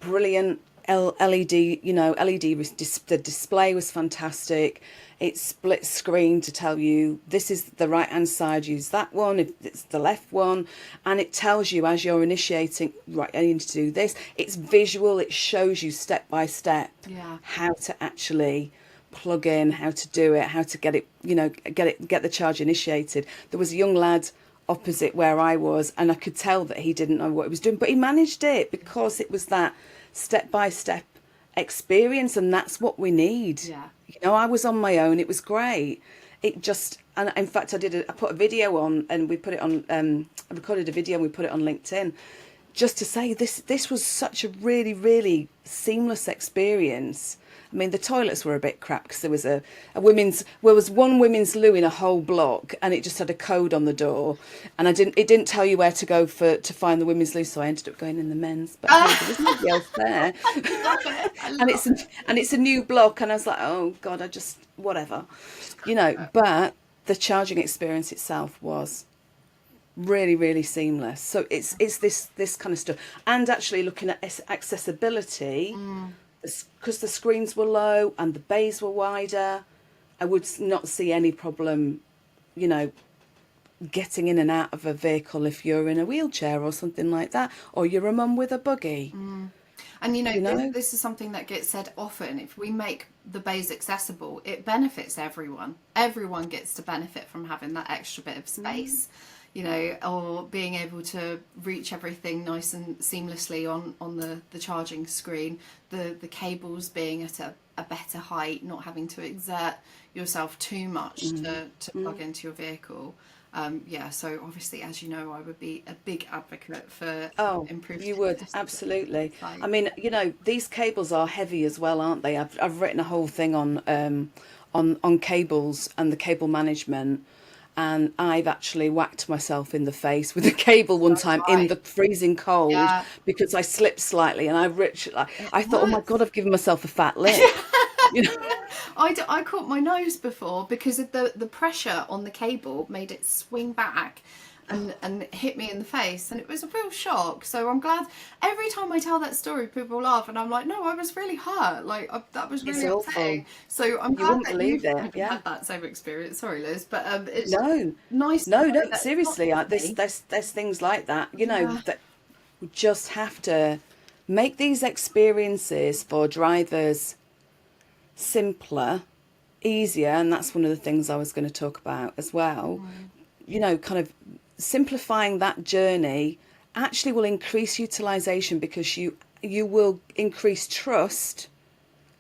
Brilliant LED, the display was fantastic. It's split screen to tell you this is the right hand side, use that one, if it's the left one, and it tells you as you're initiating, right, I need to do this. It's visual, it shows you step by step how to actually plug in, how to do it, how to get it, get the charge initiated. There was a young lad opposite where I was, and I could tell that he didn't know what he was doing, but he managed it because it was that step by step experience, and that's what we need. I was on my own, it was great. It just, and in fact I put a video on, and we put it on, I recorded a video and we put it on LinkedIn, just to say this was such a really, really seamless experience. I mean, the toilets were a bit crap because there was one women's loo in a whole block, and it just had a code on the door, and it didn't tell you where to go to find the women's loo, so I ended up going in the men's, but there was nobody else there. And it's a new block, and I was like, oh God, whatever, but the charging experience itself was really, really seamless. So it's this kind of stuff, and actually looking at accessibility. Because the screens were low and the bays were wider, I would not see any problem, getting in and out of a vehicle if you're in a wheelchair or something like that, or you're a mum with a buggy. And this is something that gets said often. If we make the bays accessible, it benefits everyone. Everyone gets to benefit from having that extra bit of space. Or being able to reach everything nice and seamlessly on the charging screen, the cables being at a better height, not having to exert yourself too much to plug into your vehicle. So obviously, as you know, I would be a big advocate for improving. You would, absolutely. I mean, these cables are heavy as well, aren't they? I've written a whole thing on cables and the cable management. And I've actually whacked myself in the face with a cable one time in the freezing cold because I slipped slightly, and I thought, oh my God, I've given myself a fat lip. I caught my nose before because of the pressure on the cable made it swing back. and hit me in the face, and it was a real shock. So I'm glad every time I tell that story, people laugh, and I'm like, no, I was really hurt. Like that was really upsetting. So I'm glad wouldn't that believe you've it. kind of Yeah. had that same experience. Sorry, Liz, but it's No, nice to no, know no. that it's not Seriously, just me. there's things like that. You know, Yeah. that we just have to make these experiences for drivers simpler, easier, and that's one of the things I was going to talk about as well. You know, kind of simplifying that journey actually will increase utilization, because you will increase trust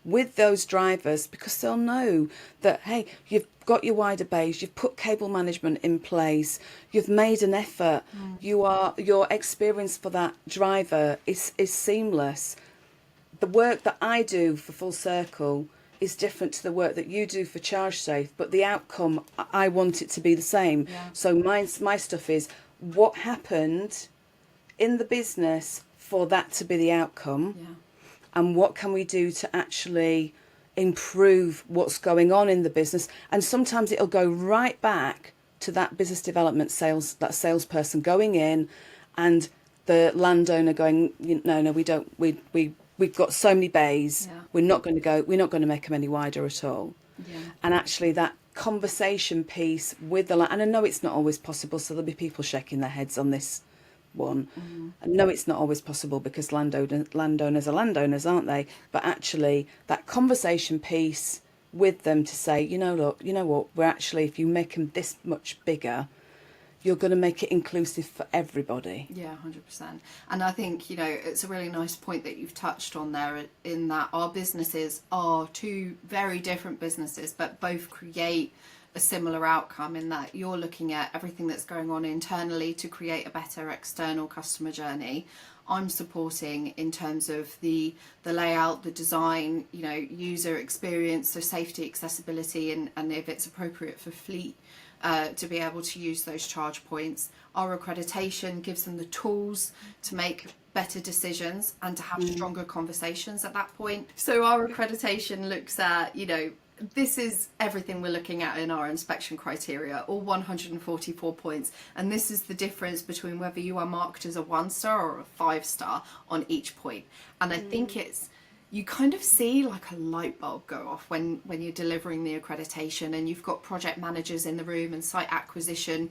with those drivers, because they'll know that, hey, you've got your wider base, you've put cable management in place, you've made an effort, your experience for that driver is seamless. The work that I do for Full Circle is different to the work that you do for ChargeSafe, but the outcome, I want it to be the same. Yeah. So my stuff is what happened in the business for that to be the outcome, Yeah. and what can we do to actually improve what's going on in the business. And sometimes it'll go right back to that business development that salesperson going in, and the landowner going, no, we don't, we've got so many bays, Yeah. we're not going to make them any wider at all. Yeah. And actually that conversation piece with the and I know it's not always possible, so there'll be people shaking their heads on this one. I know it's not always possible, because landowners are landowners, aren't they? But actually that conversation piece with them to say, look, you know what, we're actually, if you make them this much bigger, you're going to make it inclusive for everybody. Yeah, 100%. And I think, it's a really nice point that you've touched on there, in that our businesses are two very different businesses, but both create a similar outcome, in that you're looking at everything that's going on internally to create a better external customer journey. I'm supporting in terms of the layout, the design, user experience, so safety, accessibility, and if it's appropriate for fleet to be able to use those charge points. Our accreditation gives them the tools to make better decisions and to have stronger conversations at that point. So our accreditation looks at, this is everything we're looking at in our inspection criteria, all 144 points. And this is the difference between whether you are marked as a 1-star or a 5-star on each point. And I think you kind of see like a light bulb go off when you're delivering the accreditation, and you've got project managers in the room, and site acquisition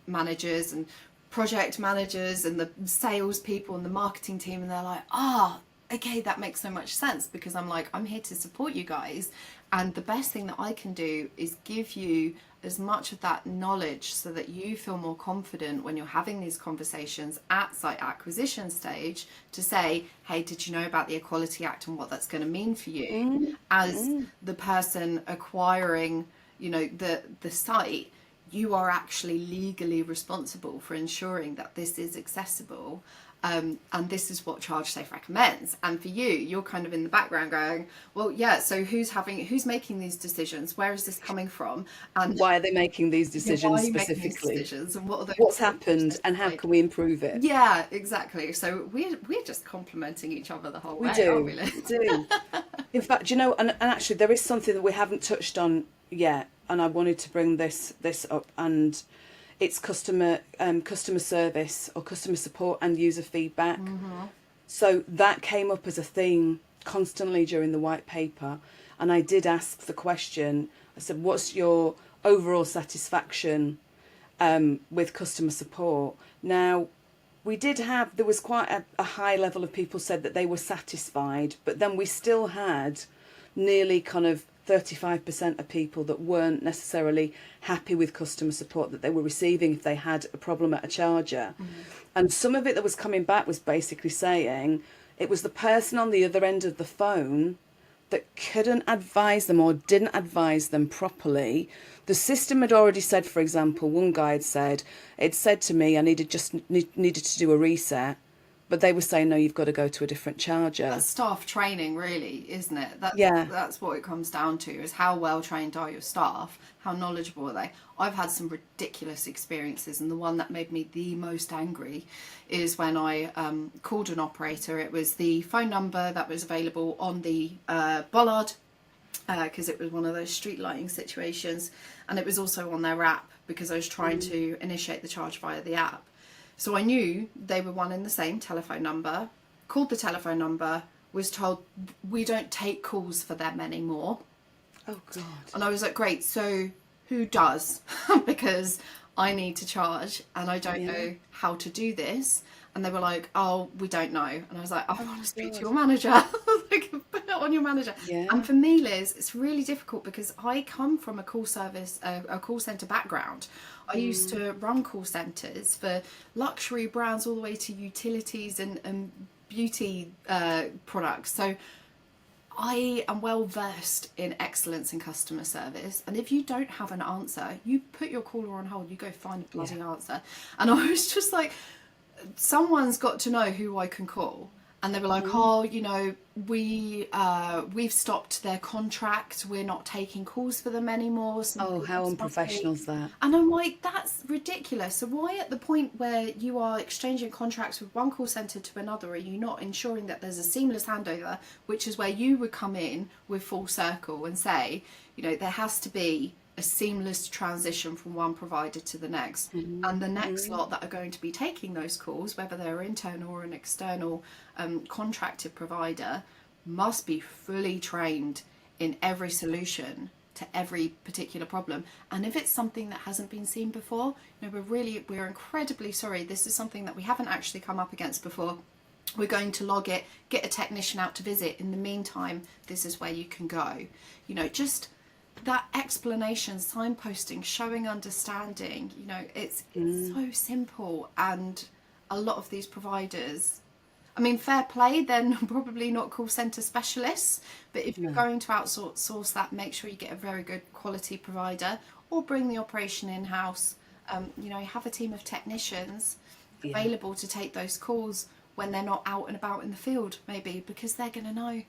managers, and project managers, and the sales people, and the marketing team, and they're like, okay, that makes so much sense, because I'm here to support you guys, and the best thing that I can do is give you as much of that knowledge so that you feel more confident when you're having these conversations at site acquisition stage, to say, hey, did you know about the Equality Act and what that's going to mean for you as the person acquiring, the site. You are actually legally responsible for ensuring that this is accessible. And this is what ChargeSafe recommends. And for you, you're kind of in the background going, well, yeah, so who's making these decisions? Where is this coming from? And why are they making these decisions why are you making these specifically? decisions? And what are those What's happened, and how can we improve it? Yeah, exactly. So we're just complimenting each other the whole way, aren't we, Liz? We do. In fact, and actually there is something that we haven't touched on yet, and I wanted to bring this up, and it's customer service, or customer support, and user feedback. So that came up as a theme constantly during the white paper, and I did ask the question. I said, what's your overall satisfaction with customer support? Now, there was quite a high level of people said that they were satisfied, but then we still had nearly kind of 35% of people that weren't necessarily happy with customer support that they were receiving if they had a problem at a charger. And some of it that was coming back was basically saying it was the person on the other end of the phone that couldn't advise them, or didn't advise them properly. The system had already said, for example, one guy had said to me I needed to do a reset, but they were saying, no, you've got to go to a different charger. That's staff training, really, isn't it? That's what it comes down to, is how well trained are your staff? How knowledgeable are they? I've had some ridiculous experiences, and the one that made me the most angry is when I called an operator. It was the phone number that was available on the bollard, because it was one of those street lighting situations, and it was also on their app because I was trying to initiate the charge via the app. So I knew they were one and the same telephone number, called the telephone number, was told we don't take calls for them anymore. Oh God. And I was like, great, so who does? Because I need to charge and I don't know how to do this. And they were like, oh, we don't know. And I was like, I want to speak to your manager. Like, put it on your manager. Yeah. And for me, Liz, it's really difficult because I come from a call centre background. I used to run call centres for luxury brands all the way to utilities and beauty products. So I am well versed in excellence in customer service, and if you don't have an answer, you put your caller on hold, you go find a bloody answer. And I was just like, someone's got to know who I can call. And they were like, oh, you know, we've stopped their contract, we're not taking calls for them anymore. Oh, how unprofessional is that? And I'm like, that's ridiculous. So why at the point where you are exchanging contracts with one call centre to another are you not ensuring that there's a seamless handover, which is where you would come in with Full Circle and say, you know, there has to be a seamless transition from one provider to the next, and the next lot that are going to be taking those calls, whether they're internal or an external contracted provider, must be fully trained in every solution to every particular problem. And if it's something that hasn't been seen before, you know, we're incredibly sorry, this is something that we haven't actually come up against before. We're going to log it, get a technician out to visit. In the meantime, this is where you can go. You know, just that explanation, signposting, showing understanding, you know, it's so simple. And a lot of these providers, I mean, fair play, they're probably not call centre specialists, but if you're going to outsource that, make sure you get a very good quality provider, or bring the operation in-house. You know, have a team of technicians available to take those calls when they're not out and about in the field, maybe, because they're going to know.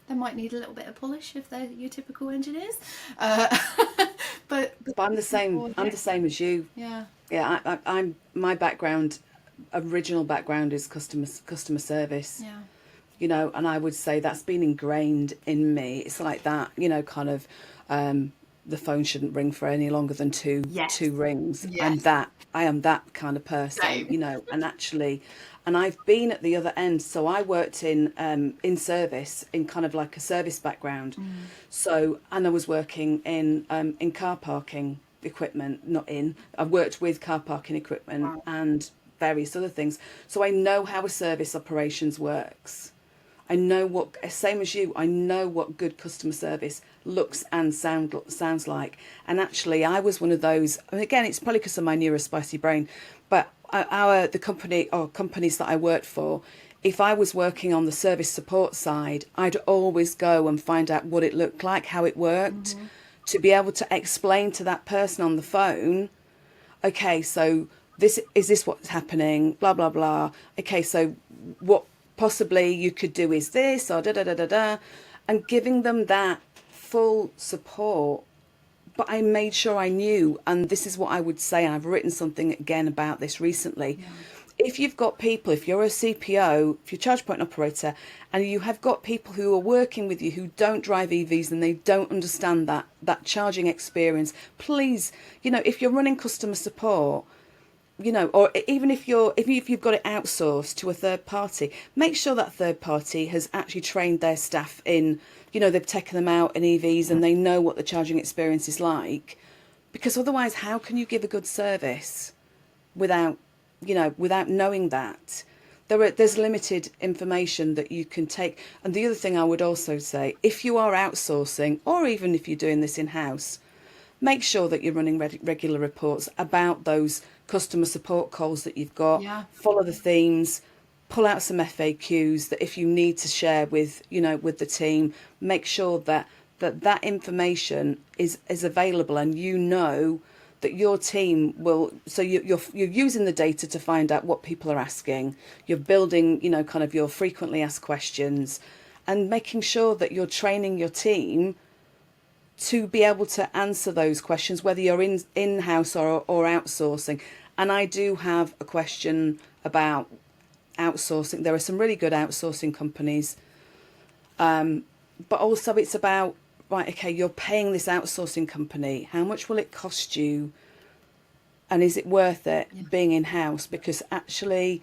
They might need a little bit of polish if they're your typical engineers, but I'm the same. I'm the same as you. Yeah. Yeah. I'm my background, original background is customer service. Yeah. You know, and I would say that's been ingrained in me. It's like that. You know, kind of. The phone shouldn't ring for any longer than two rings. Yes. And that I am that kind of person. Same. You know, and I've been at the other end. So I worked in service, in kind of like a service background. So, and I was working in car parking equipment, I've worked with car parking equipment and various other things. So I know how a service operations works. I know same as you, I know what good customer service looks and sounds like. And actually, I was one of those, and again, it's probably because of my neurospicy brain, but the companies that I worked for, if I was working on the service support side, I'd always go and find out what it looked like, how it worked, to be able to explain to that person on the phone, okay, so this what's happening, blah, blah, blah. Okay, so what possibly you could do is this, or da-da-da-da-da, and giving them that full support. But I made sure I knew, and this is what I would say, and I've written something again about this recently. If you've got people, if you're a CPO, if you're a charge point operator, and you have got people who are working with you who don't drive EVs and they don't understand that charging experience, please, you know, if you're running customer support, you know, or even if you've got it outsourced to a third party, make sure that third party has actually trained their staff in, you know, they've taken them out in EVs and they know what the charging experience is like. Because otherwise, how can you give a good service without knowing that? There's limited information that you can take. And the other thing I would also say, if you are outsourcing, or even if you're doing this in-house, make sure that you're running regular reports about those customer support calls that you've got. Follow the themes, pull out some FAQs that if you need to share with the team, make sure that information is available, and you know that your team will. So you're using the data to find out what people are asking. You're building, you know, kind of your frequently asked questions, and making sure that you're training your team to be able to answer those questions, whether you're in-house or outsourcing. And I do have a question about outsourcing. There are some really good outsourcing companies, but also it's about right, okay, you're paying this outsourcing company. How much will it cost you? And is it worth it being in-house? Because actually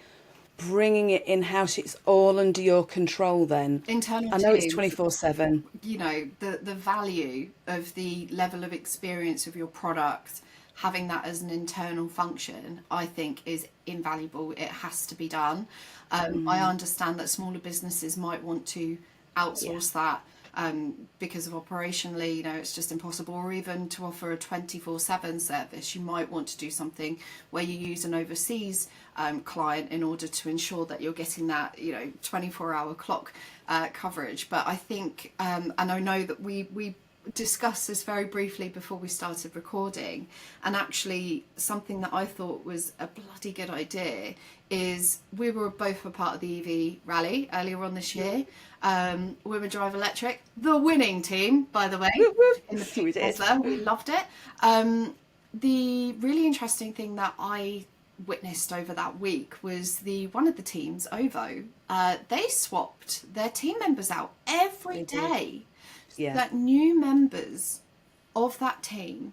bringing it in-house, it's all under your control then. Internal I know it's teams, 24/7. you know, the value of the level of experience of your product, having that as an internal function, I think is invaluable. It has to be done. I understand that smaller businesses might want to outsource that because of operationally, you know, it's just impossible, or even to offer a 24/7 service. You might want to do something where you use an overseas client in order to ensure that you're getting that, you know, 24-hour clock coverage. But I think, and I know that we discussed this very briefly before we started recording, and actually something that I thought was a bloody good idea is we were both a part of the EV rally earlier on this year. Women Drive Electric, the winning team, by the way, in the peak there. We loved it. The really interesting thing that I witnessed over that week was one of the teams, OVO, they swapped their team members out every day. That new members of that team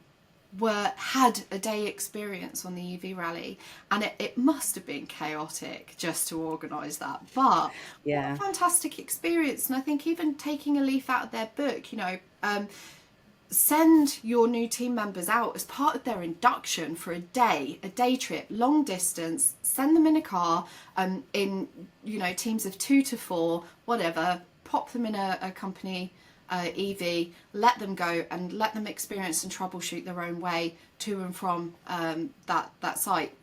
had a day experience on the EV rally, and it must have been chaotic just to organise that, but what a fantastic experience. And I think even taking a leaf out of their book, you know, send your new team members out as part of their induction for a day trip, long distance, send them in a car, in, you know, teams of 2 to 4, whatever, pop them in a company EV, let them go and let them experience and troubleshoot their own way to and from that site.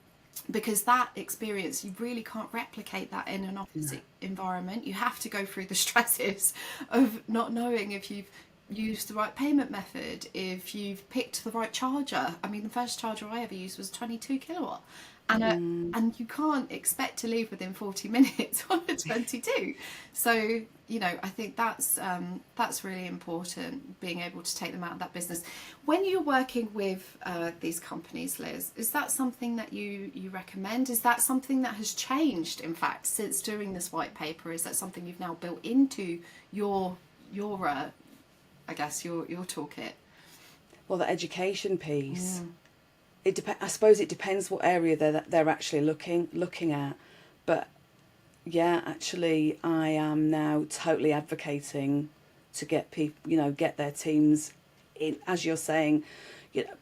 Because that experience, you really can't replicate that in an office environment. You have to go through the stresses of not knowing if you've used the right payment method, if you've picked the right charger. I mean, the first charger I ever used was 22 kilowatt. And you can't expect to leave within 40 minutes on a 22. So, you know, I think that's really important, being able to take them out of that business. When you're working with these companies, Liz, is that something that you recommend? Is that something that has changed, in fact, since doing this white paper? Is that something you've now built into your I guess, your toolkit? Well, the education piece. I suppose it depends what area they're actually looking at, but yeah, actually, I am now totally advocating to get people, you know, get their teams in, as you're saying, you know,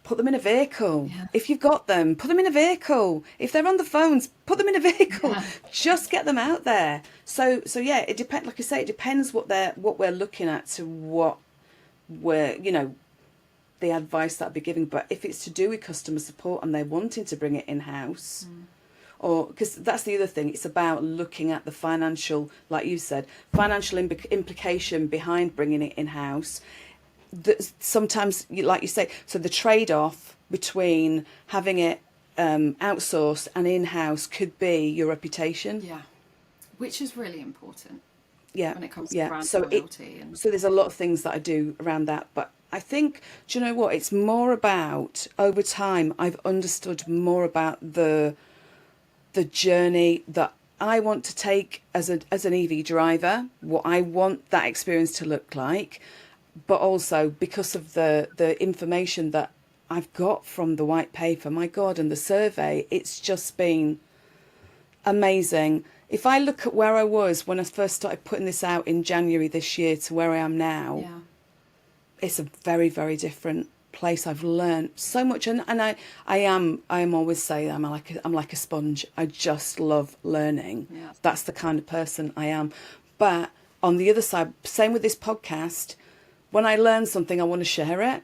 put them in a vehicle. If you've got them, put them in a vehicle. If they're on the phones, put them in a vehicle. Just get them out there. So yeah, it depends. Like I say, it depends what we're looking at to what we're, you know, the advice that I'd be giving. But if it's to do with customer support and they're wanting to bring it in-house, or because that's the other thing, it's about looking at the financial, like you said, financial implication behind bringing it in-house. Sometimes, like you say, so the trade-off between having it outsourced and in-house could be your reputation. Yeah, which is really important. Yeah, when it comes to brand loyalty. So there's a lot of things that I do around that, but I think, do you know what? It's more about, over time, I've understood more about the journey that I want to take as an EV driver, what I want that experience to look like, but also because of the information that I've got from the white paper, my God, and the survey, it's just been amazing. If I look at where I was when I first started putting this out in January this year to where I am now, it's a very, very different place. I've learned so much, and I am always saying I'm like a sponge. I just love learning. That's the kind of person I am. But on the other side, same with this podcast, when I learn something, I want to share it.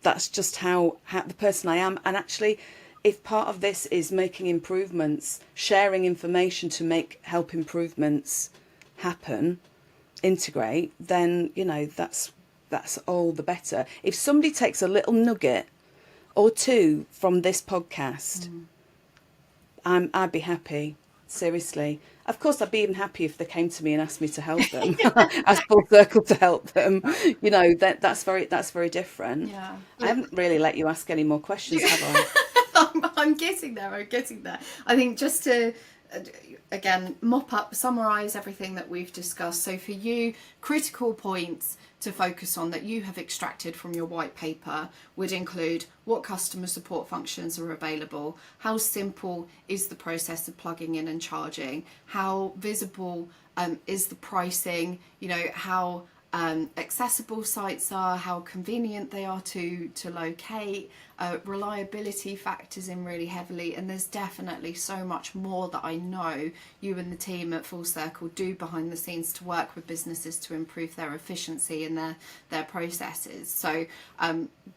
That's just how the person I am. And actually, if part of this is making improvements, sharing information to help improvements happen, integrate, then, you know, that's all the better. If somebody takes a little nugget or two from this podcast, I'd be happy. Seriously. Of course, I'd be even happy if they came to me and asked me to help them. As full circle to help them. You know, that's very different. I haven't really let you ask any more questions, have I? I'm getting there. I think just to again, mop up, summarise everything that we've discussed. So for you, critical points to focus on that you have extracted from your white paper would include what customer support functions are available, how simple is the process of plugging in and charging, how visible is the pricing, how accessible sites are, how convenient they are to locate, reliability factors in really heavily, and there's definitely so much more that I know you and the team at Full Circle do behind the scenes to work with businesses to improve their efficiency and their processes. So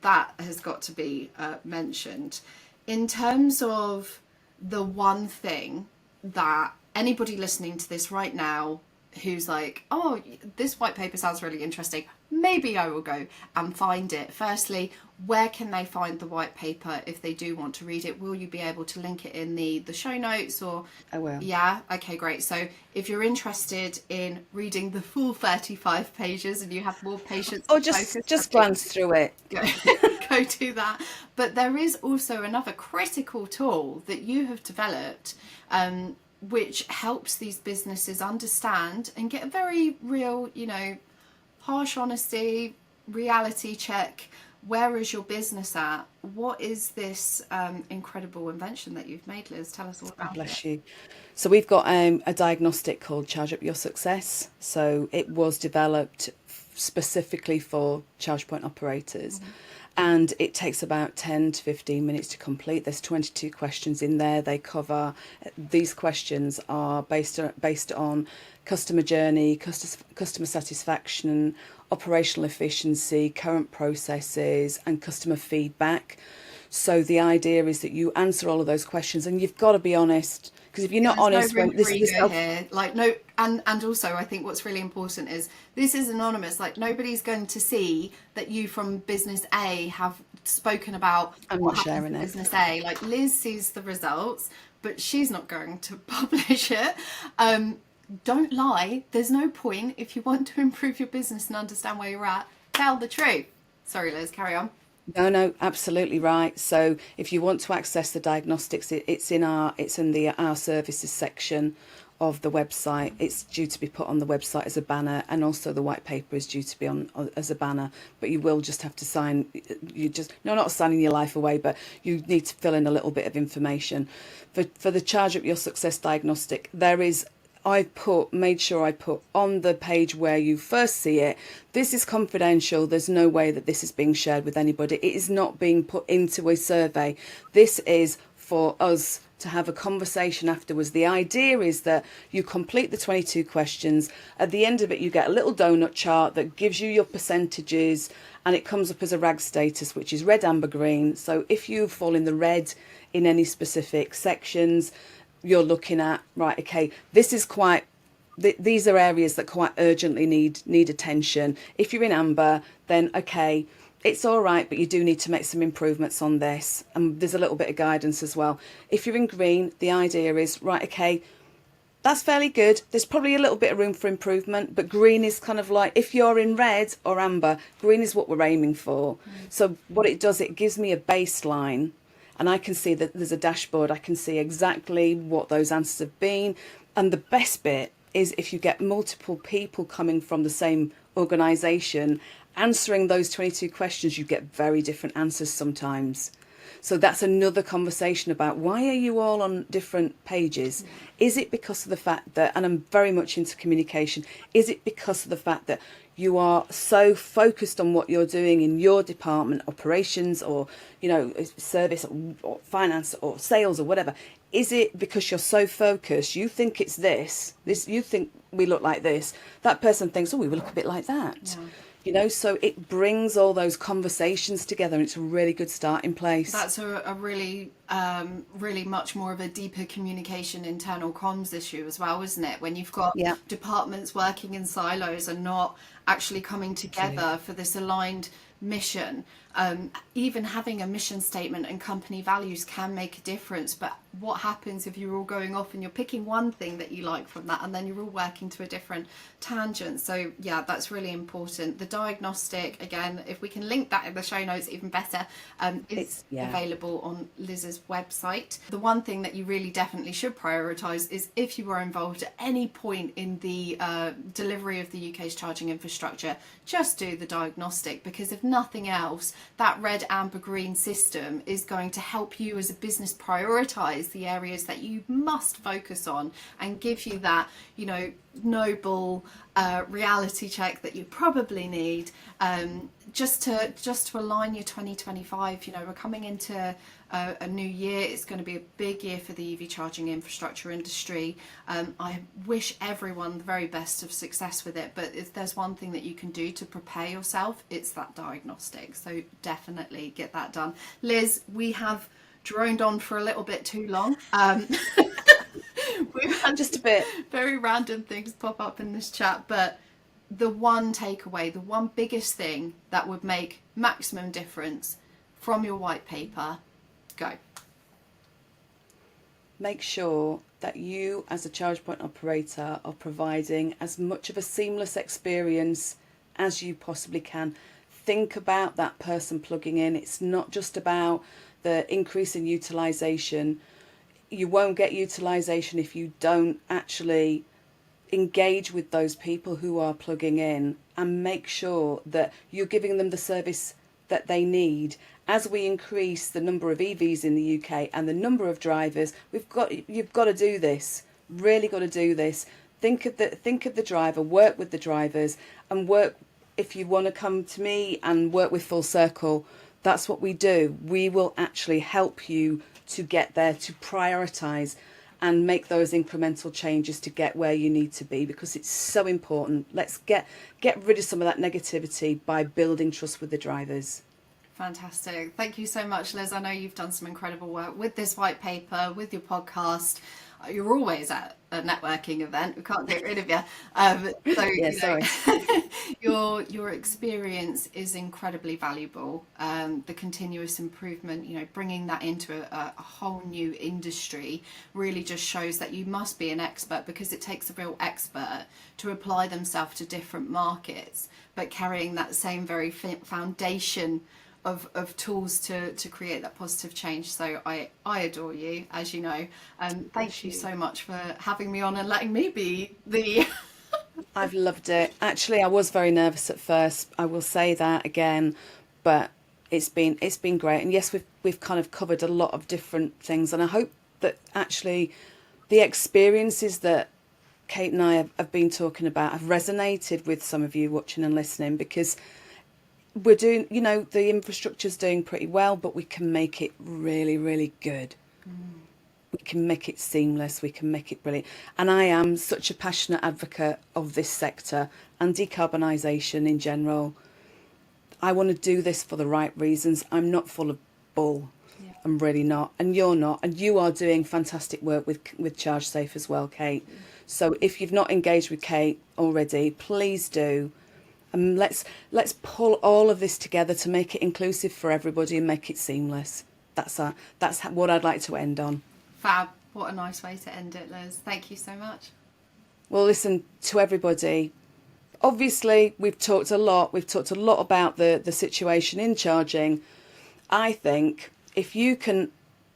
that has got to be mentioned. In terms of the one thing that anybody listening to this right now who's like, oh, this white paper sounds really interesting, maybe I will go and find it. Firstly, where can they find the white paper if they do want to read it? Will you be able to link it in the show notes? Or I will. Yeah, okay, great. So if you're interested in reading the full 35 pages and you have more patience, or just glance through it, go do that. But there is also another critical tool that you have developed, which helps these businesses understand and get a very real, harsh honesty, reality check. Where is your business at? What is this incredible invention that you've made, Liz? Tell us all about it. Bless you. So we've got a diagnostic called Charge Up Your Success. So it was developed specifically for charge point operators. Mm-hmm. And it takes about 10 to 15 minutes to complete. There's 22 questions in there. They cover, these questions are based on customer journey, customer satisfaction, operational efficiency, current processes, and customer feedback. So the idea is that you answer all of those questions, and you've got to be honest. Because if you're not honest, no room for ego here. Like no, and also I think what's really important is this is anonymous. Like nobody's going to see that you from business A have spoken about. I'm not sharing it. Business A, like Liz sees the results, but she's not going to publish it. Don't lie. There's no point if you want to improve your business and understand where you're at. Tell the truth. Sorry, Liz. Carry on. No, absolutely right. So if you want to access the diagnostics, it's in the our services section of the website. It's due to be put on the website as a banner, and also the white paper is due to be on as a banner. But you will just have to sign. Not signing your life away, but you need to fill in a little bit of information. For the Charge Up Your Success diagnostic, made sure I put on the page where you first see it, this is confidential. There's no way that this is being shared with anybody. It is not being put into a survey. This is for us to have a conversation afterwards. The idea is that you complete the 22 questions. At the end of it, you get a little donut chart that gives you your percentages, and it comes up as a RAG status, which is red, amber, green. So if you fall in the red in any specific sections, you're looking at, right, okay, this is these are areas that quite urgently need attention. If you're in amber, then okay, it's all right, but you do need to make some improvements on this. And there's a little bit of guidance as well. If you're in green, the idea is, right, okay, that's fairly good. There's probably a little bit of room for improvement, but green is kind of like, if you're in red or amber, green is what we're aiming for. So what it does, it gives me a baseline, and I can see that there's a dashboard. I can see exactly what those answers have been. And the best bit is if you get multiple people coming from the same organisation answering those 22 questions, you get very different answers sometimes. So that's another conversation about, why are you all on different pages? Is it because of the fact that, and I'm very much into communication, is it because of the fact that you are so focused on what you're doing in your department, operations or, service or finance or sales or whatever? Is it because you're so focused, you think it's this, you think we look like this, that person thinks, oh, we look a bit like that. Yeah. So it brings all those conversations together, and it's a really good starting place. That's a really, really much more of a deeper communication, internal comms issue as well, isn't it? When you've got departments working in silos and not actually coming together for this aligned mission. Even having a mission statement and company values can make a difference, but what happens if you're all going off and you're picking one thing that you like from that and then you're all working to a different tangent? So yeah, that's really important. The diagnostic, again, if we can link that in the show notes, even better, is available on Liz's website. The one thing that you really definitely should prioritise is if you are involved at any point in the delivery of the UK's charging infrastructure, just do the diagnostic, because if nothing else, that red, amber, green system is going to help you as a business prioritise the areas that you must focus on and give you that, you know, noble reality check that you probably need, just to align your 2025. You know, we're coming into a new year. It's going to be a big year for the EV charging infrastructure industry. I wish everyone the very best of success with it, but if there's one thing that you can do to prepare yourself, it's that diagnostic. So definitely get that done. Liz, we have droned on for a little bit too long. We've had just a bit very random things pop up in this chat, but the one takeaway, the one biggest thing that would make maximum difference from your white paper, go. Make sure that you as a charge point operator are providing as much of a seamless experience as you possibly can. Think about that person plugging in. It's not just about the increase in utilisation. You won't get utilisation if you don't actually engage with those people who are plugging in and make sure that you're giving them the service that they need. As we increase the number of EVs in the UK and the number of drivers, you've got to do this. Really got to do this. Think of the driver, work with the drivers, and work. If you want to come to me and work with Full Circle, that's what we do. We will actually help you to get there, to prioritise and make those incremental changes to get where you need to be, because it's so important. Let's get rid of some of that negativity by building trust with the drivers. Fantastic. Thank you so much, Liz. I know you've done some incredible work with this white paper, with your podcast. You're always at a networking event. We can't get rid of you. So yeah, sorry. Your experience is incredibly valuable. The continuous improvement, you know, bringing that into a whole new industry really just shows that you must be an expert, because it takes a real expert to apply themselves to different markets, but carrying that same very foundation of tools to create that positive change. So I adore you, as you know. Thank you so much for having me on and letting me be the I've loved it. Actually, I was very nervous at first. I will say that again, but it's been great. And yes, we've kind of covered a lot of different things, and I hope that actually the experiences that Kate and I have been talking about have resonated with some of you watching and listening, because we're doing, you know, the infrastructure's doing pretty well, but we can make it really, really good. We can make it seamless. We can make it brilliant. And I am such a passionate advocate of this sector and decarbonisation in general. I want to do this for the right reasons. I'm not full of bull. Yeah. I'm really not. And you're not. And you are doing fantastic work with ChargeSafe as well, Kate. So if you've not engaged with Kate already, please do. And let's pull all of this together to make it inclusive for everybody and make it seamless. That's what I'd like to end on. Fab. What a nice way to end it, Liz. Thank you so much. Well, listen, to everybody, obviously we've talked a lot about the situation in charging. I think if you can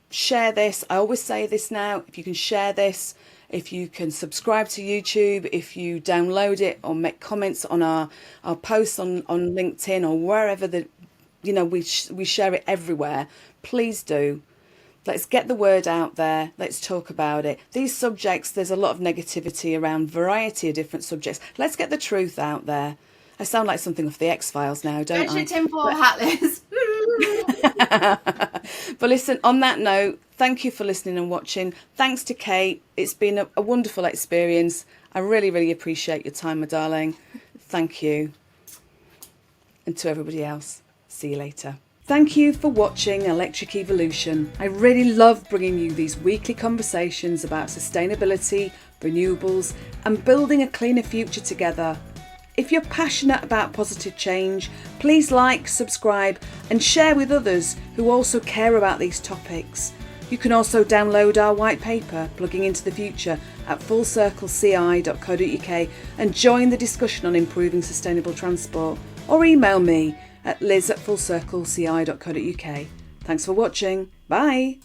share this, I always say this now, if you can share this, if you can subscribe to YouTube, if you download it or make comments on our posts on LinkedIn or wherever we share it everywhere, please do. Let's get the word out there. Let's talk about it. These subjects, there's a lot of negativity around variety of different subjects. Let's get the truth out there. I sound like something off the X-Files now, don't I? Get your tinfoil hat, Liz. But listen, on that note, thank you for listening and watching. Thanks to Kate. It's been a wonderful experience. I really, really appreciate your time, my darling. Thank you. And to everybody else, see you later. Thank you for watching Electric Evolution. I really love bringing you these weekly conversations about sustainability, renewables, and building a cleaner future together. If you're passionate about positive change, please like, subscribe and share with others who also care about these topics. You can also download our white paper, Plugging into the Future, at fullcircleci.co.uk and join the discussion on improving sustainable transport, or email me at liz@fullcircleci.co.uk. Thanks for watching. Bye.